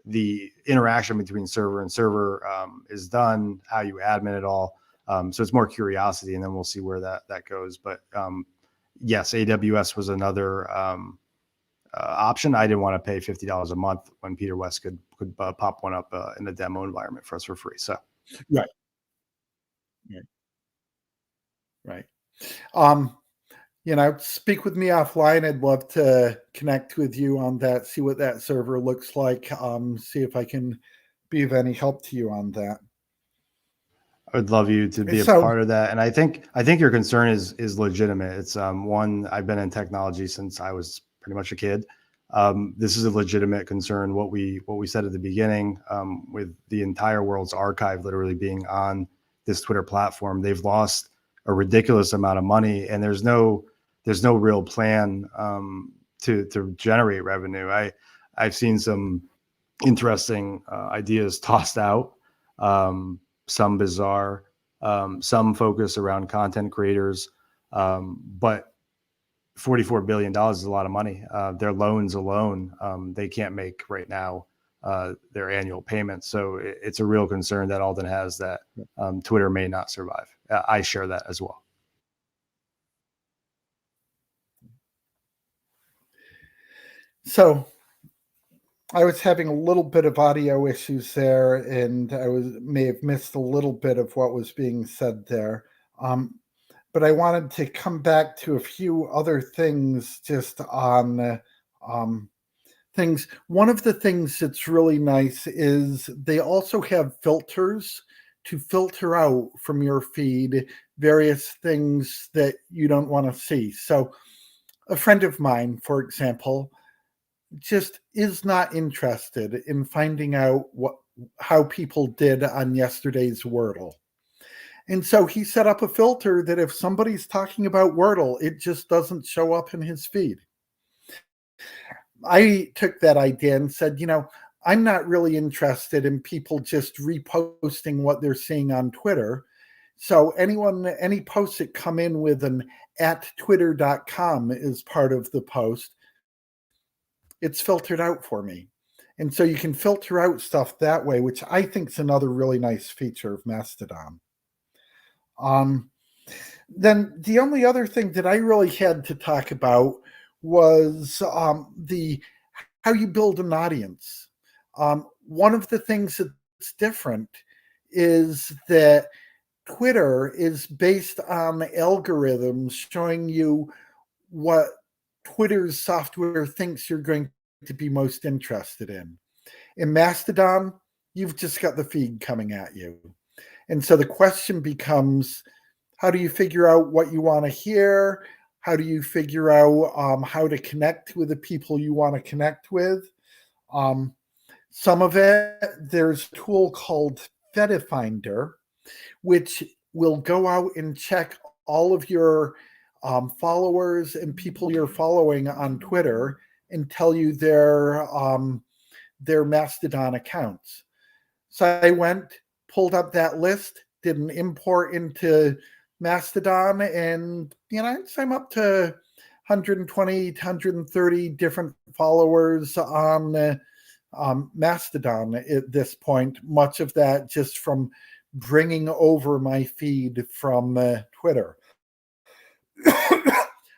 the interaction between server and server is done, how you admin it all. So it's more curiosity, and then we'll see where that goes. But yes, AWS was another option. I didn't want to pay $50 a month when Peter West could pop one up in a demo environment for us for free. So right. Speak with me offline. I'd love to connect with you on that, see what that server looks like, see if I can be of any help to you on that. I would love you to be a part of that. And I think your concern is legitimate. It's one, I've been in technology since I was pretty much a kid. This is a legitimate concern. What we said at the beginning, with the entire world's archive literally being on this Twitter platform, they've lost a ridiculous amount of money, and there's no real plan to generate revenue. I've seen some interesting ideas tossed out. Some bizarre, some focus around content creators, but $44 billion is a lot of money. Their loans alone, they can't make right now their annual payments. So it's a real concern that Aldon has, that Twitter may not survive. I share that as well. So I was having a little bit of audio issues there, and I may have missed a little bit of what was being said there. But I wanted to come back to a few other things just on things. One of the things that's really nice is they also have filters to filter out from your feed various things that you don't want to see. So a friend of mine, for example, just is not interested in finding out how people did on yesterday's Wordle. And so he set up a filter that if somebody's talking about Wordle, it just doesn't show up in his feed. I took that idea and said, I'm not really interested in people just reposting what they're seeing on Twitter. So any posts that come in with an @twitter.com is part of the post, it's filtered out for me. And so you can filter out stuff that way, which I think is another really nice feature of Mastodon. Then the only other thing that I really had to talk about was how you build an audience. One of the things that's different is that Twitter is based on algorithms showing you what Twitter's software thinks you're going to be most interested in. In Mastodon, you've just got the feed coming at you. And so the question becomes, how do you figure out what you want to hear? How do you figure out how to connect with the people you want to connect with? Some of it, there's a tool called Fedifinder, which will go out and check all of your followers and people you're following on Twitter and tell you their Mastodon accounts. So I went, pulled up that list, did an import into Mastodon, and I'm up to 120, 130 different followers on Mastodon at this point, much of that just from bringing over my feed from Twitter.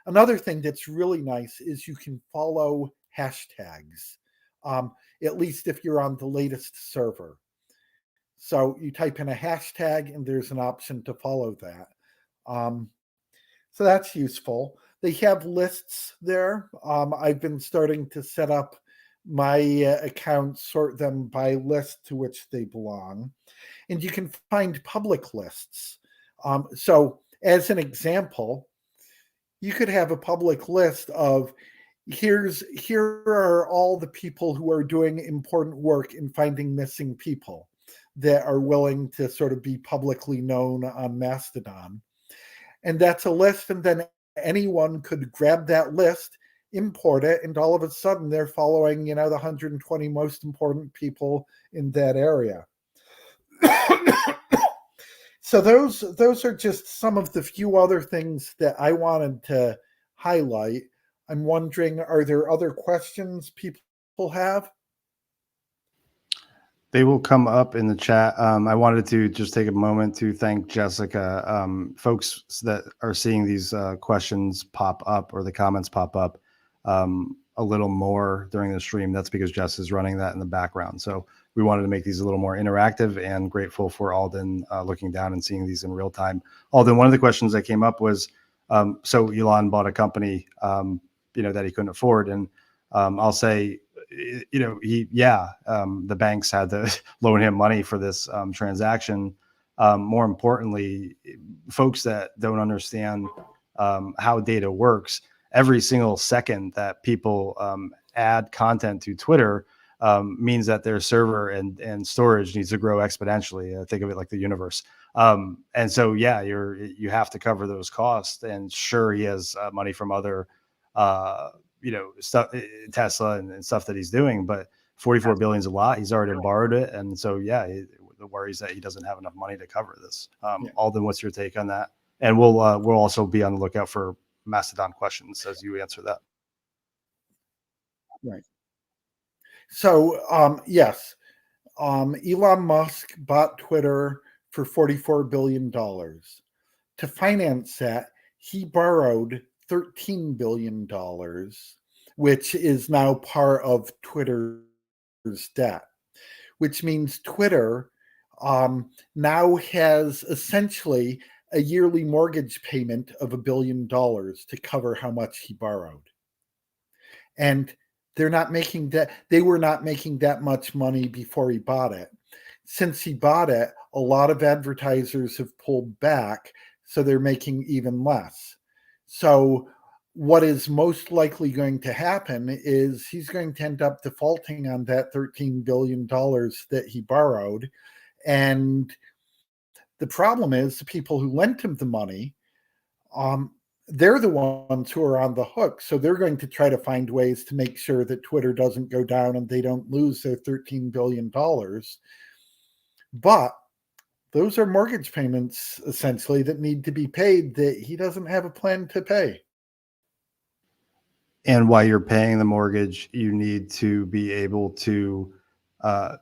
Another thing that's really nice is you can follow hashtags, at least if you're on the latest server. So you type in a hashtag and there's an option to follow that. So that's useful. They have lists there. I've been starting to set up my accounts, sort them by list to which they belong. And you can find public lists. So as an example, you could have a public list of here are all the people who are doing important work in finding missing people that are willing to sort of be publicly known on Mastodon. And that's a list, and then anyone could grab that list, import it, and all of a sudden they're following, the 120 most important people in that area. So those are just some of the few other things that I wanted to highlight. I'm wondering, are there other questions people have? They will come up in the chat. I wanted to just take a moment to thank Jessica. Folks that are seeing these questions pop up or the comments pop up a little more during the stream, that's because Jess is running that in the background. So we wanted to make these a little more interactive, and grateful for Aldon looking down and seeing these in real time. Aldon, one of the questions that came up was, so Elon bought a company, that he couldn't afford. And I'll say, the banks had to loan him money for this transaction. More importantly, folks that don't understand how data works, every single second that people add content to Twitter means that their server and storage needs to grow exponentially. Think of it like the universe. And so, you have to cover those costs. And sure, he has money from other stuff, Tesla and stuff that he's doing, but 44 billion is a lot. He's already borrowed it. And so, the worries that he doesn't have enough money to cover this. Aldon, what's your take on that? And we'll also be on the lookout for Mastodon questions as you answer that. Right. So, yes, Elon Musk bought Twitter for $44 billion. To finance that, he borrowed $13 billion, which is now part of Twitter's debt, which means Twitter now has essentially a yearly mortgage payment of $1 billion to cover how much he borrowed. And they were not making that much money before he bought it. Since he bought it, a lot of advertisers have pulled back, so they're making even less. So what is most likely going to happen is he's going to end up defaulting on that $13 billion that he borrowed. And the problem is the people who lent him the money, they're the ones who are on the hook. So they're going to try to find ways to make sure that Twitter doesn't go down and they don't lose their $13 billion. But those are mortgage payments, essentially, that need to be paid that he doesn't have a plan to pay. And while you're paying the mortgage, you need to be able to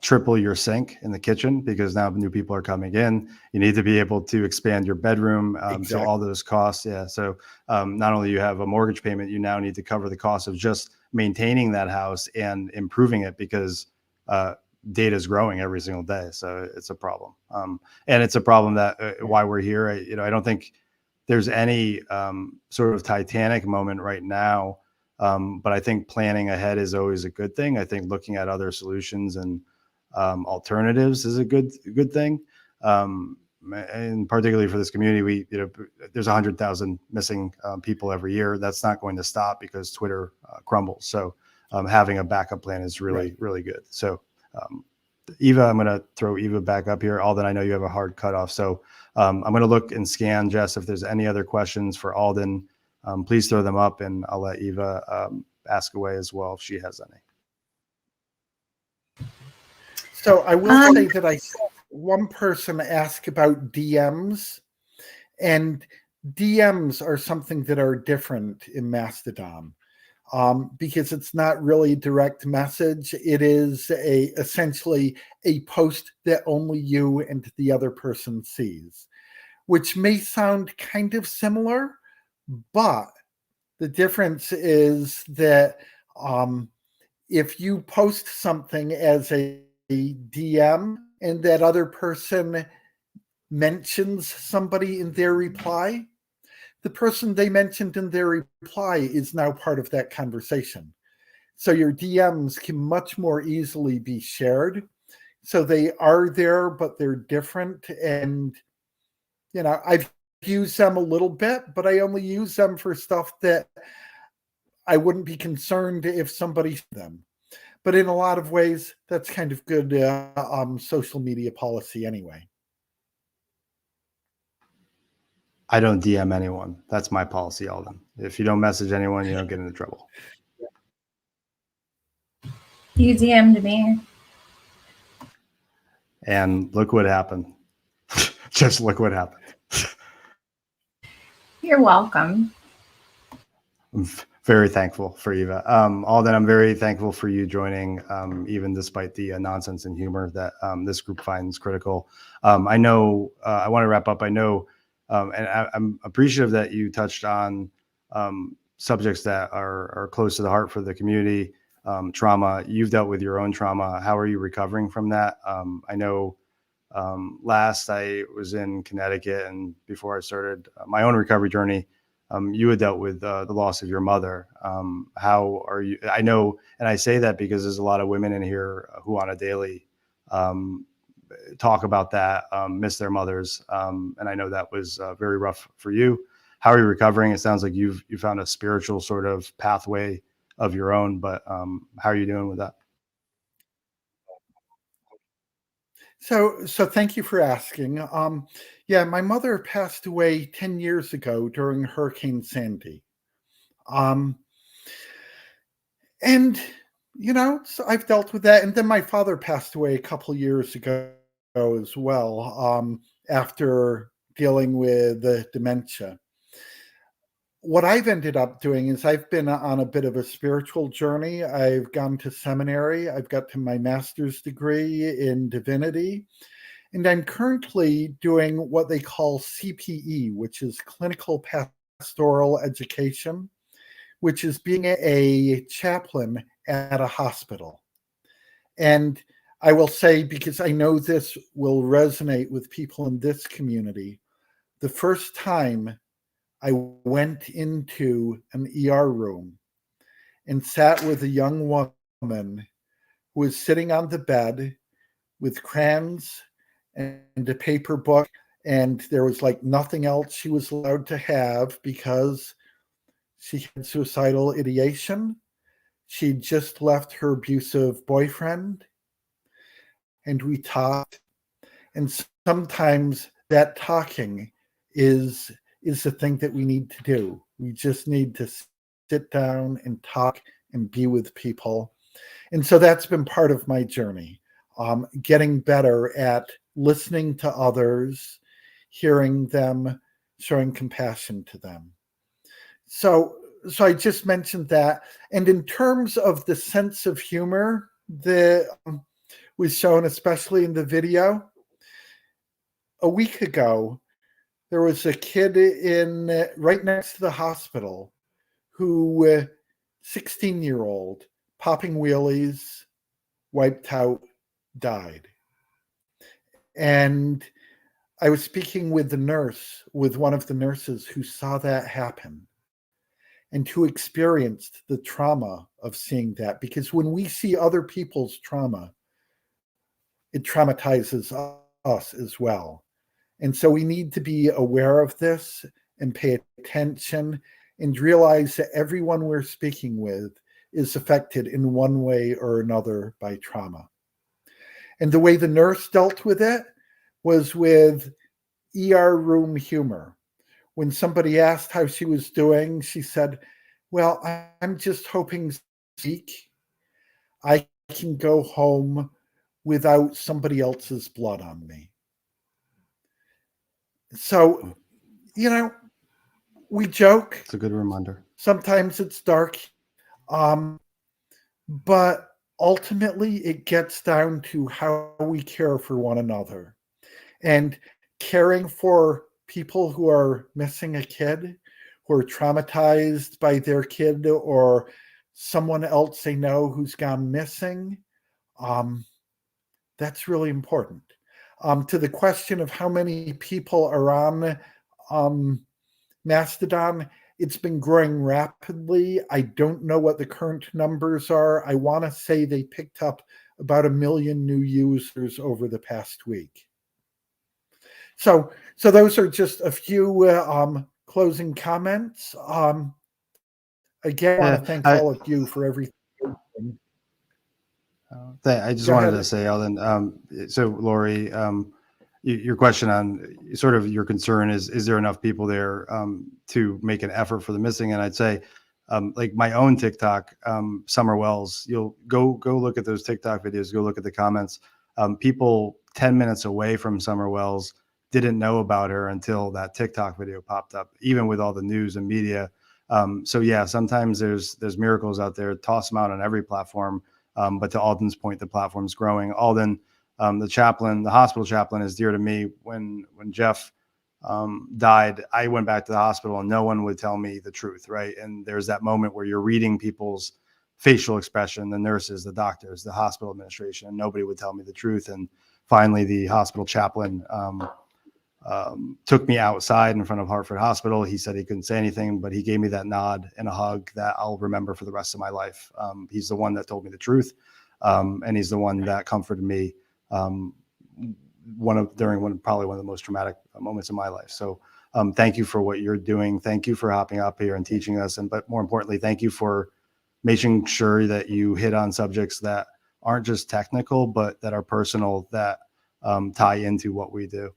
triple your sink in the kitchen, because now new people are coming in. You need to be able to expand your bedroom. So all those costs. Yeah. So not only you have a mortgage payment, you now need to cover the cost of just maintaining that house and improving it, because data is growing every single day. So it's a problem. And it's a problem that why we're here. I don't think there's any sort of Titanic moment right now. But I think planning ahead is always a good thing. I think looking at other solutions and alternatives is a good thing. And particularly for this community, there's 100,000 missing people every year. That's not going to stop because Twitter crumbles. So having a backup plan is really good. So Eva, I'm going to throw Eva back up here. Alden, I know you have a hard cutoff. So I'm going to look and scan, Jess, if there's any other questions for Alden. Please throw them up, and I'll let Eva ask away as well if she has any. So I will say that I saw one person ask about DMs, and DMs are something that are different in Mastodon because it's not really direct message. It is essentially a post that only you and the other person sees, which may sound kind of similar. But the difference is that if you post something as a DM and that other person mentions somebody in their reply, the person they mentioned in their reply is now part of that conversation. So your DMs can much more easily be shared. So they are there, but they're different. And, I've use them a little bit, but I only use them for stuff that I wouldn't be concerned if somebody saw them. But in a lot of ways, that's kind of good social media policy anyway. I don't DM anyone. That's my policy, Alden. If you don't message anyone, you don't get into trouble. You DM'd me. And look what happened. Just look what happened. You're welcome. I'm very thankful for Eva. Alden, I'm very thankful for you joining, even despite the nonsense and humor that this group finds critical. I know, I want to wrap up. I know, and I'm appreciative that you touched on subjects that are close to the heart for the community. Trauma, you've dealt with your own trauma. How are you recovering from that? I know last I was in Connecticut, and before I started my own recovery journey, you had dealt with the loss of your mother. How are you? I know, and I say that because there's a lot of women in here who on a daily talk about that, miss their mothers. And I know that was very rough for you. How are you recovering? It sounds like you found a spiritual sort of pathway of your own, but how are you doing with that? So thank you for asking. Yeah, my mother passed away 10 years ago during Hurricane Sandy. And, so I've dealt with that. And then my father passed away a couple years ago as well, after dealing with dementia. What I've ended up doing is I've been on a bit of a spiritual journey. I've gone to seminary. I've got to my master's degree in divinity. And I'm currently doing what they call CPE, which is clinical pastoral education, which is being a chaplain at a hospital. And I will say, because I know this will resonate with people in this community, the first time I went into an ER room and sat with a young woman who was sitting on the bed with crayons and a paper book, and there was like nothing else she was allowed to have because she had suicidal ideation. She'd just left her abusive boyfriend, and we talked. And sometimes that talking is is the thing that we need to do. We just need to sit down and talk and be with people. And so that's been part of my journey, getting better at listening to others, hearing them, showing compassion to them. So I just mentioned that. And in terms of the sense of humor that was shown, especially in the video, a week ago, there was a kid in right next to the hospital who, 16-year-old, popping wheelies, wiped out, died. And I was speaking with one of the nurses who saw that happen and who experienced the trauma of seeing that. Because when we see other people's trauma, it traumatizes us as well. And so we need to be aware of this and pay attention and realize that everyone we're speaking with is affected in one way or another by trauma. And the way the nurse dealt with it was with ER room humor. When somebody asked how she was doing, she said, well, I'm just hoping this week I can go home without somebody else's blood on me. So, we joke. It's a good reminder. Sometimes it's dark. But ultimately, it gets down to how we care for one another. And caring for people who are missing a kid, who are traumatized by their kid or someone else they know who's gone missing, that's really important. To the question of how many people are on Mastodon, it's been growing rapidly. I don't know what the current numbers are. I want to say they picked up about 1 million new users over the past week. So those are just a few closing comments. Again, I want to thank all of you for everything. I just wanted to say, Aldon, so Lori, your question on sort of your concern is there enough people there to make an effort for the missing? And I'd say, like my own TikTok, Summer Wells, you'll go look at those TikTok videos, go look at the comments. People 10 minutes away from Summer Wells didn't know about her until that TikTok video popped up, even with all the news and media. So yeah, sometimes there's miracles out there. Toss them out on every platform. But to Aldon's point, the platform's growing. Aldon, the hospital chaplain, is dear to me. When Jeff died, I went back to the hospital and no one would tell me the truth, right? And there's that moment where you're reading people's facial expression, the nurses, the doctors, the hospital administration, and nobody would tell me the truth. And finally, the hospital chaplain took me outside in front of Hartford Hospital. He said he couldn't say anything, but he gave me that nod and a hug that I'll remember for the rest of my life. He's the one that told me the truth, and he's the one that comforted me probably one of the most traumatic moments in my life. So thank you for what you're doing. Thank you for hopping up here and teaching us. But more importantly, thank you for making sure that you hit on subjects that aren't just technical, but that are personal, that tie into what we do.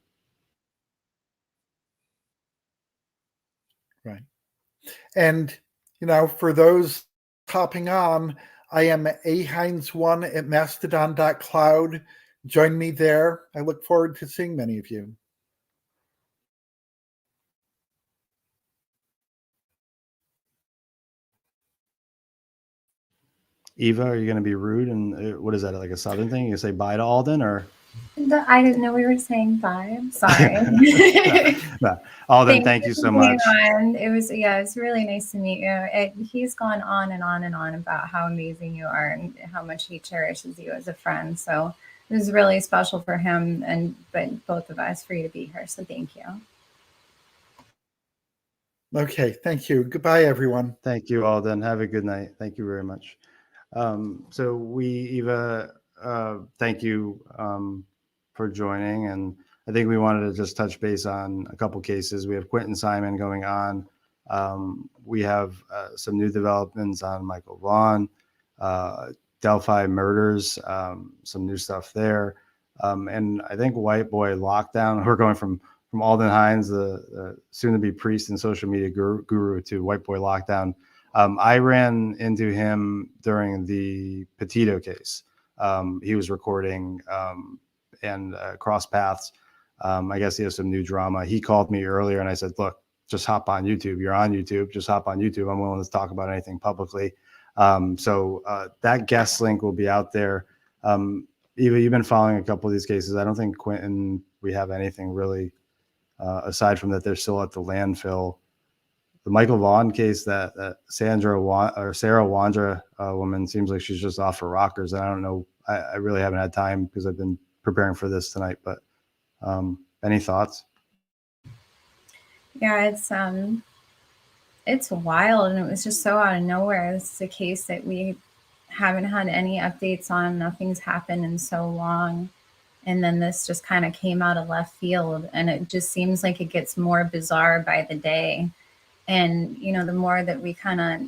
Right. And, for those hopping on, I am ahines1 at mastodon.cloud. Join me there. I look forward to seeing many of you. Eva, are you going to be rude? And what is that, like a Southern thing? You say bye to Aldon, or? I didn't know we were saying bye. I'm sorry. No. Aldon, thank you so much. It was really nice to meet you. He's gone on and on and on about how amazing you are and how much he cherishes you as a friend. So it was really special for him but both of us for you to be here. So thank you. Okay, thank you. Goodbye, everyone. Thank you, Aldon. Have a good night. Thank you very much. So Eva, thank you for joining. And I think we wanted to just touch base on a couple cases. We have Quentin Simon going on. We have some new developments on Michael Vaughn, Delphi murders, some new stuff there. And I think White Boy Lockdown, we're going from from Aldon Hynes, the soon-to-be priest and social media guru to White Boy Lockdown. I ran into him during the Petito case. He was recording and cross paths. I guess he has some new drama. He called me earlier and I said, look, just hop on YouTube. You're on YouTube. Just hop on YouTube. I'm willing to talk about anything publicly. So that guest link will be out there. Eva, you've been following a couple of these cases. I don't think Quentin, we have anything really aside from that they're still at the landfill. The Michael Vaughn case, that Sarah Wandra woman, seems like she's just off her rockers. And I don't know. I really haven't had time because I've been preparing for this tonight. But any thoughts? Yeah, it's wild, and it was just so out of nowhere. This is a case that we haven't had any updates on. Nothing's happened in so long. And then this just kind of came out of left field, and it just seems like it gets more bizarre by the day. And, you know, the more that we kind of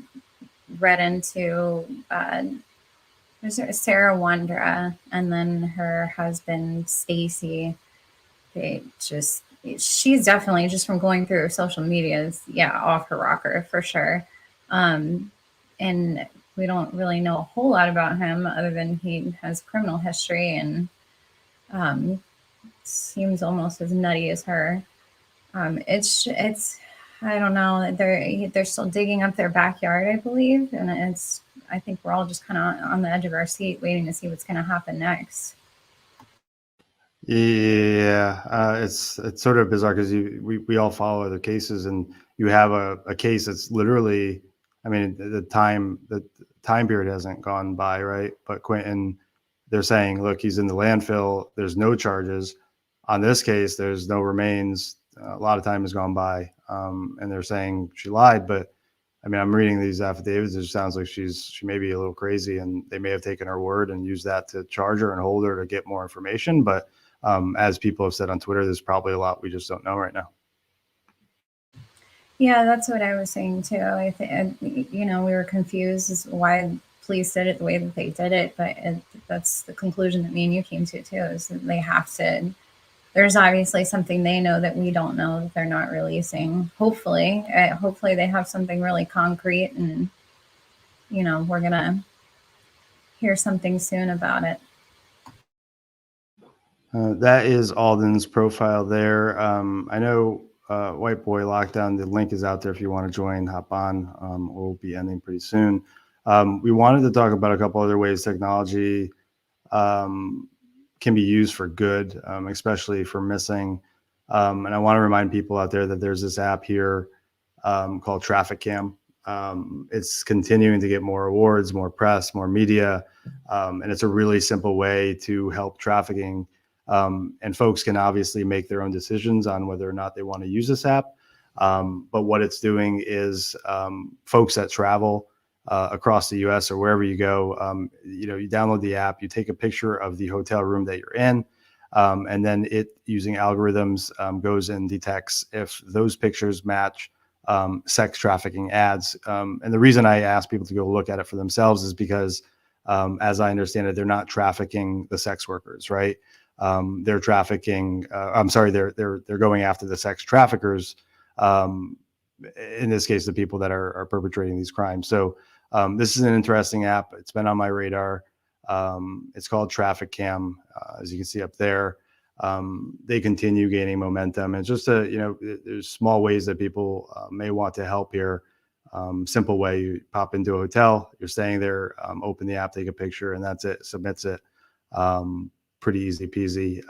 read into there's Sarah Wandra and then her husband, Stacy, she's definitely, just from going through her social media, is off her rocker for sure. And we don't really know a whole lot about him other than he has criminal history and seems almost as nutty as her. It's I don't know. They're still digging up their backyard, I believe, and I think we're all just kind of on the edge of our seat, waiting to see what's going to happen next. Yeah, it's sort of bizarre because we all follow other cases, and you have a case that's literally, I mean, the time period hasn't gone by, right? But Quentin, they're saying, look, he's in the landfill. There's no charges on this case. There's no remains. A lot of time has gone by, and they're saying she lied. But I mean, I'm reading these affidavits. It sounds like she may be a little crazy, and they may have taken her word and used that to charge her and hold her to get more information. But as people have said on Twitter, there's probably a lot we just don't know right now. Yeah, that's what I was saying too. I think, we were confused as to why police did it the way that they did it, but that's the conclusion that me and you came to too, is that they have to. There's obviously something they know that we don't know that they're not releasing. Hopefully they have something really concrete, and we're gonna hear something soon about it. That is Aldon's profile there. I know White Boy Lockdown, the link is out there if you want to join, hop on. We'll be ending pretty soon. We wanted to talk about a couple other ways technology can be used for good, especially for missing. And I want to remind people out there that there's this app here called Traffic Cam. It's continuing to get more awards, more press, more media. And it's a really simple way to help trafficking. And folks can obviously make their own decisions on whether or not they want to use this app. But what it's doing is folks that travel across the US or wherever you go, you download the app, you take a picture of the hotel room that you're in, and then it, using algorithms, goes and detects if those pictures match sex trafficking ads. And the reason I ask people to go look at it for themselves is because, as I understand it, they're not trafficking the sex workers, right? They're trafficking. They're going after the sex traffickers. In this case, the people that are perpetrating these crimes. So this is an interesting app. It's been on my radar. It's called Traffic Cam, as you can see up there. They continue gaining momentum. And just there's small ways that people may want to help here. Simple way: you pop into a hotel, you're staying there, open the app, take a picture, and that's it. Submits it. Pretty easy peasy.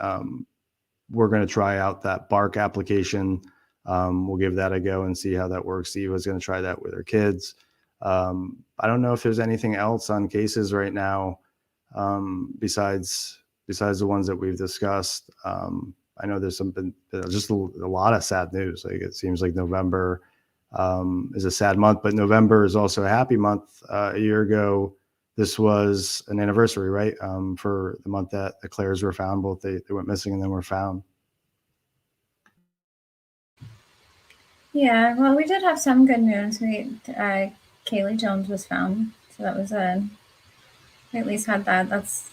We're going to try out that Bark application. We'll give that a go and see how that works. Eva's going to try that with her kids. I don't know if there's anything else on cases right now besides the ones that we've discussed. I know there's just a lot of sad news. Like, it seems like November is a sad month, but November is also a happy month. A year ago, this was an anniversary, right? For the month that the Claires were found. Both they went missing and then were found. Yeah, well, we did have some good news. Kaylee Jones was found, so that was we at least had that. That's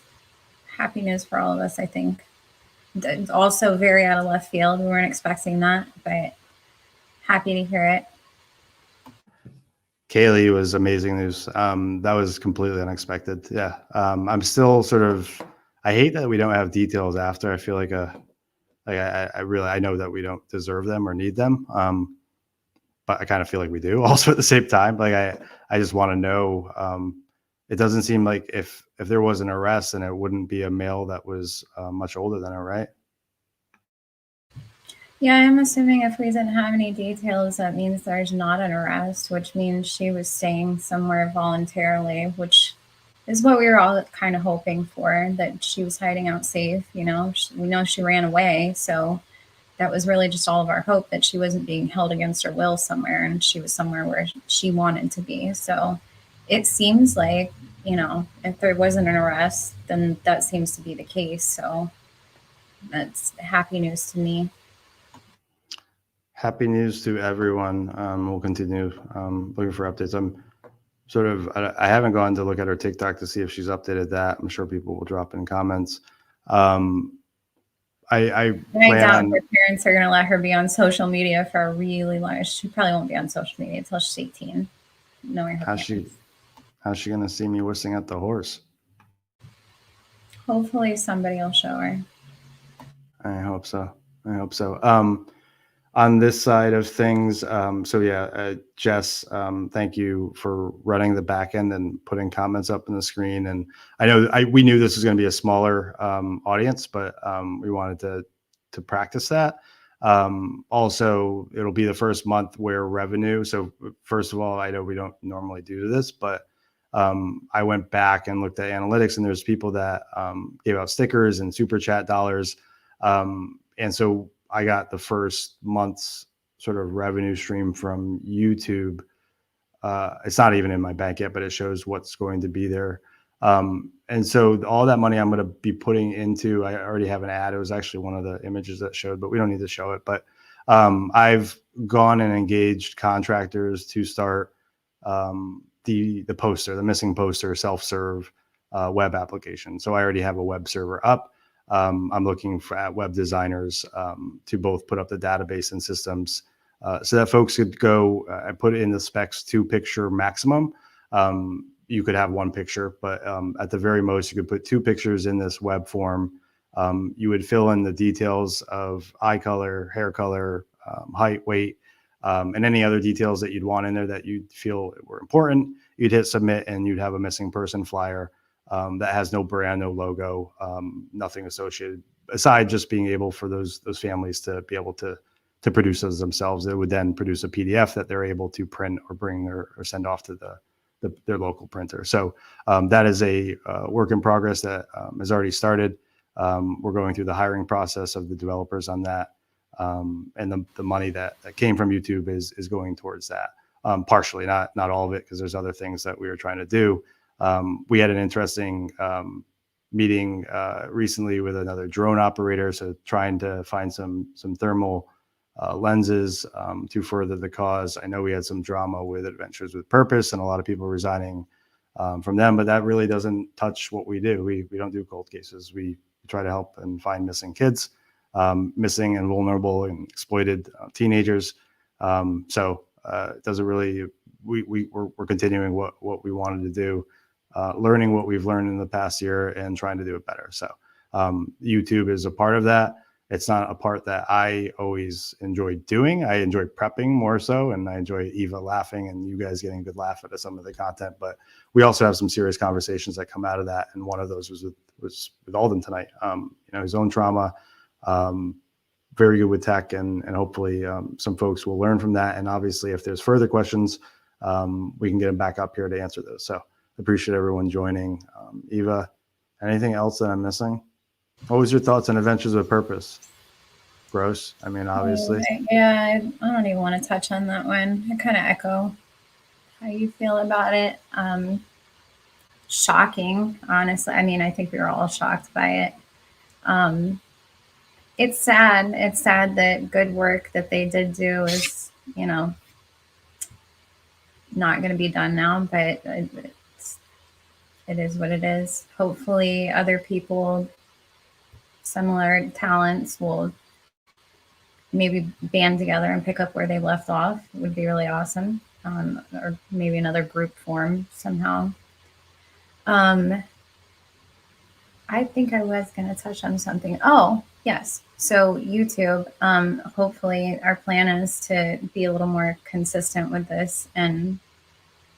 happy news for all of us, I think. Also very out of left field. We weren't expecting that, but happy to hear it. Kaylee was amazing news. That was completely unexpected. Yeah. I'm still sort of, I hate that we don't have details after. I feel like I know that we don't deserve them or need them. But I kind of feel like we do also at the same time. Like I just want to know, it doesn't seem like if there was an arrest, then it wouldn't be a male that was much older than her, right? Yeah, I'm assuming if we didn't have any details, that means there's not an arrest, which means she was staying somewhere voluntarily, which is what we were all kind of hoping for, that she was hiding out safe. We know she ran away, so that was really just all of our hope, that she wasn't being held against her will somewhere, and she was somewhere where she wanted to be. So it seems like, if there wasn't an arrest, then that seems to be the case. So that's happy news to me. Happy news to everyone. We'll continue looking for updates. I haven't gone to look at her TikTok to see if she's updated that. I'm sure people will drop in comments. I doubt her parents are going to let her be on social media for a really long. She probably won't be on social media until she's 18. Knowing her how's she going to see me whistling at the horse? Hopefully somebody will show her. I hope so. On this side of things, Jess, thank you for running the back end and putting comments up on the screen. And I know we knew this was going to be a smaller audience, but we wanted to practice that. Also, it'll be the first month where revenue. So first of all, I know we don't normally do this, but I went back and looked at analytics, and there's people that gave out stickers and super chat dollars. And so I got the first month's sort of revenue stream from YouTube. It's not even in my bank yet, but it shows what's going to be there. And so all that money I'm going to be putting into, I already have an ad. It was actually one of the images that showed, but we don't need to show it. But I've gone and engaged contractors to start the poster, the missing poster, self-serve web application. So I already have a web server up. I'm looking at web designers to both put up the database and systems so that folks could go and put in the specs 2-picture maximum. You could have 1 picture, but at the very most, you could put 2 pictures in this web form. You would fill in the details of eye color, hair color, height, weight, and any other details that you'd want in there that you feel were important. You'd hit submit, and you'd have a missing person flyer that has no brand, no logo, nothing associated, aside just being able for those families to be able to produce those themselves. It would then produce a PDF that they're able to print or bring or send off to their local printer. So that is a work in progress that has already started. We're going through the hiring process of the developers on that. And the money that came from YouTube is going towards that. Partially, not all of it, because there's other things that we were trying to do. We had an interesting meeting recently with another drone operator, so trying to find some thermal lenses to further the cause. I know we had some drama with Adventures with Purpose and a lot of people resigning from them, but that really doesn't touch what we do. We don't do cold cases. We try to help and find missing kids, missing and vulnerable and exploited teenagers. So it doesn't really. We're continuing what we wanted to do. Learning what we've learned in the past year and trying to do it better. So YouTube is a part of that. It's not a part that I always enjoy doing. I enjoy prepping more so, and I enjoy Eva laughing and you guys getting a good laugh at some of the content. But we also have some serious conversations that come out of that, and one of those was with Aldon tonight. His own trauma, very good with tech, and hopefully some folks will learn from that. And obviously, if there's further questions, we can get them back up here to answer those. So appreciate everyone joining. Eva, anything else that I'm missing? What was your thoughts on Adventures with Purpose? Gross. I mean, obviously. Yeah, I don't even want to touch on that one. I kind of echo how you feel about it. Shocking, honestly. I mean, I think we were all shocked by it. It's sad. It's sad that good work that they did do is, not going to be done now, but it is what it is. Hopefully other people similar talents will maybe band together and pick up where they left off. It would be really awesome. Or maybe another group form somehow. I think I was going to touch on something. Oh, yes. So YouTube, hopefully our plan is to be a little more consistent with this and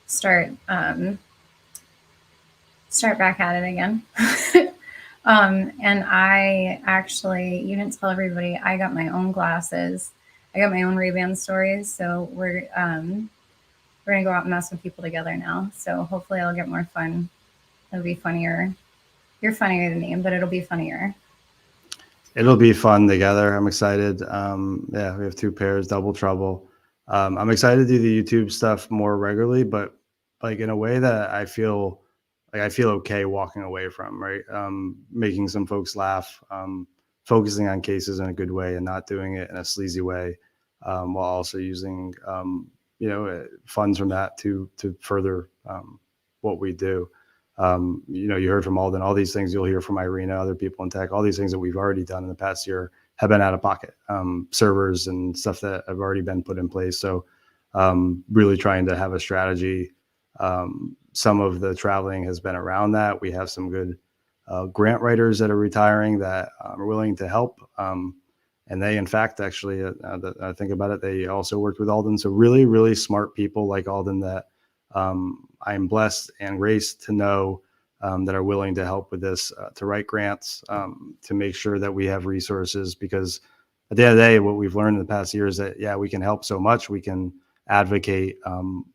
start back at it again. And I actually, you didn't tell everybody, I got my own glasses. I got my own Ray-Ban stories. So we're going to go out and mess with people together now. So hopefully I'll get more fun. It'll be funnier. You're funnier than me, but it'll be funnier. It'll be fun together. I'm excited. Yeah, we have 2 pairs, double trouble. I'm excited to do the YouTube stuff more regularly, but like in a way that I feel okay walking away from, right? Making some folks laugh, focusing on cases in a good way and not doing it in a sleazy way, while also using, funds from that to further what we do. You heard from Aldon, all these things you'll hear from Irina, other people in tech, all these things that we've already done in the past year have been out of pocket, servers and stuff that have already been put in place. So really trying to have a strategy. Some of the traveling has been around that. We have some good grant writers that are retiring that are willing to help. And they, in fact, actually, I think about it, they also worked with Aldon. So really, really smart people like Aldon that I'm blessed and graced to know that are willing to help with this, to write grants, to make sure that we have resources. Because at the end of the day, what we've learned in the past year is that, yeah, we can help so much, we can advocate,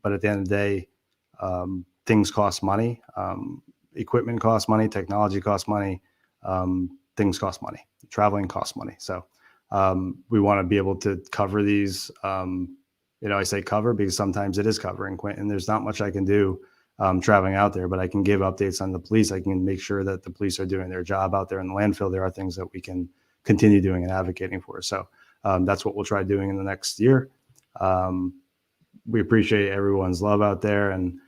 but at the end of the day, things cost money, equipment costs money, technology costs money, things cost money, traveling costs money. So we want to be able to cover these. I say cover because sometimes it is covering, Quentin. There's not much I can do traveling out there, but I can give updates on the police. I can make sure that the police are doing their job out there in the landfill. There are things that we can continue doing and advocating for. So that's what we'll try doing in the next year. We appreciate everyone's love out there, and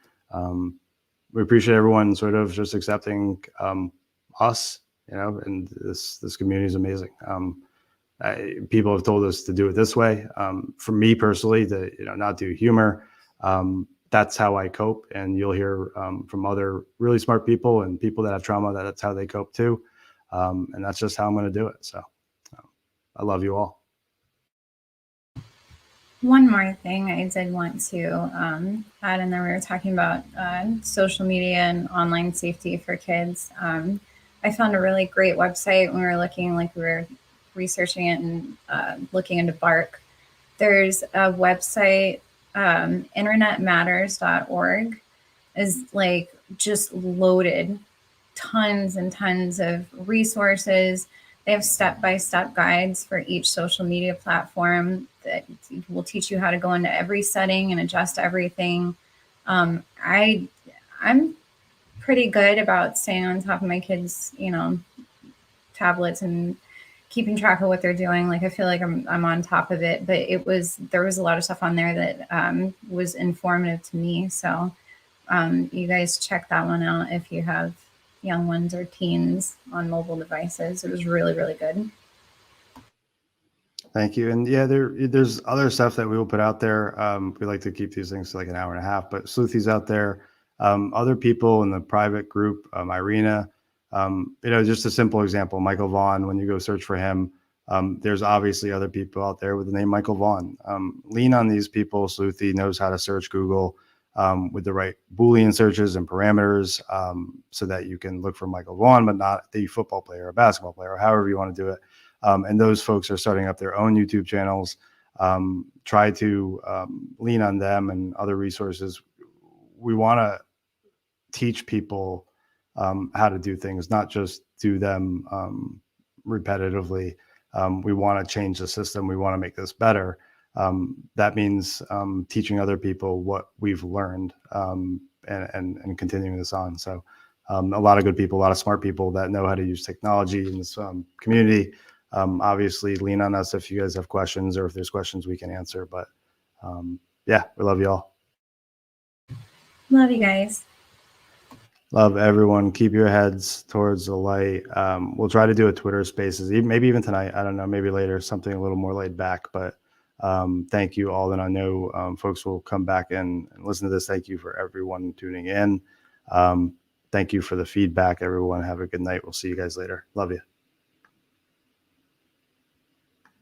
we appreciate everyone sort of just accepting us, and this community is amazing. People have told us to do it this way. For me personally, to not do humor, that's how I cope. And you'll hear from other really smart people and people that have trauma that's how they cope too. And that's just how I'm going to do it. So I love you all. One more thing I did want to add in there, we were talking about social media and online safety for kids. I found a really great website when we were looking, like we were researching it and looking into Bark. There's a website, internetmatters.org, is like just loaded, tons and tons of resources. They have step-by-step guides for each social media platform that will teach you how to go into every setting and adjust everything. I'm pretty good about staying on top of my kids, tablets and keeping track of what they're doing. Like I feel like I'm on top of it, but there was a lot of stuff on there that was informative to me. So you guys check that one out if you have young ones or teens on mobile devices. It was really, really good. Thank you. And yeah, there's other stuff that we will put out there. We like to keep these things to like an hour and a half, but Sleuthy's out there. Other people in the private group, Irina, just a simple example, Michael Vaughn, when you go search for him, there's obviously other people out there with the name Michael Vaughn. Lean on these people. Sleuthy knows how to search Google with the right Boolean searches and parameters, so that you can look for Michael Vaughn, but not the football player or basketball player or however you want to do it. And those folks are starting up their own YouTube channels. Try to lean on them and other resources. We want to teach people how to do things, not just do them repetitively. We want to change the system. We want to make this better. That means teaching other people what we've learned, and continuing this on. So a lot of good people, a lot of smart people that know how to use technology in this community. Obviously lean on us if you guys have questions or if there's questions we can answer. But yeah, we love you all. Love you guys. Love everyone. Keep your heads towards the light. We'll try to do a Twitter Spaces, maybe even tonight. I don't know, maybe later, something a little more laid back. But thank you all. And I know folks will come back and listen to this. Thank you for everyone tuning in. Thank you for the feedback, everyone. Have a good night. We'll see you guys later. Love you.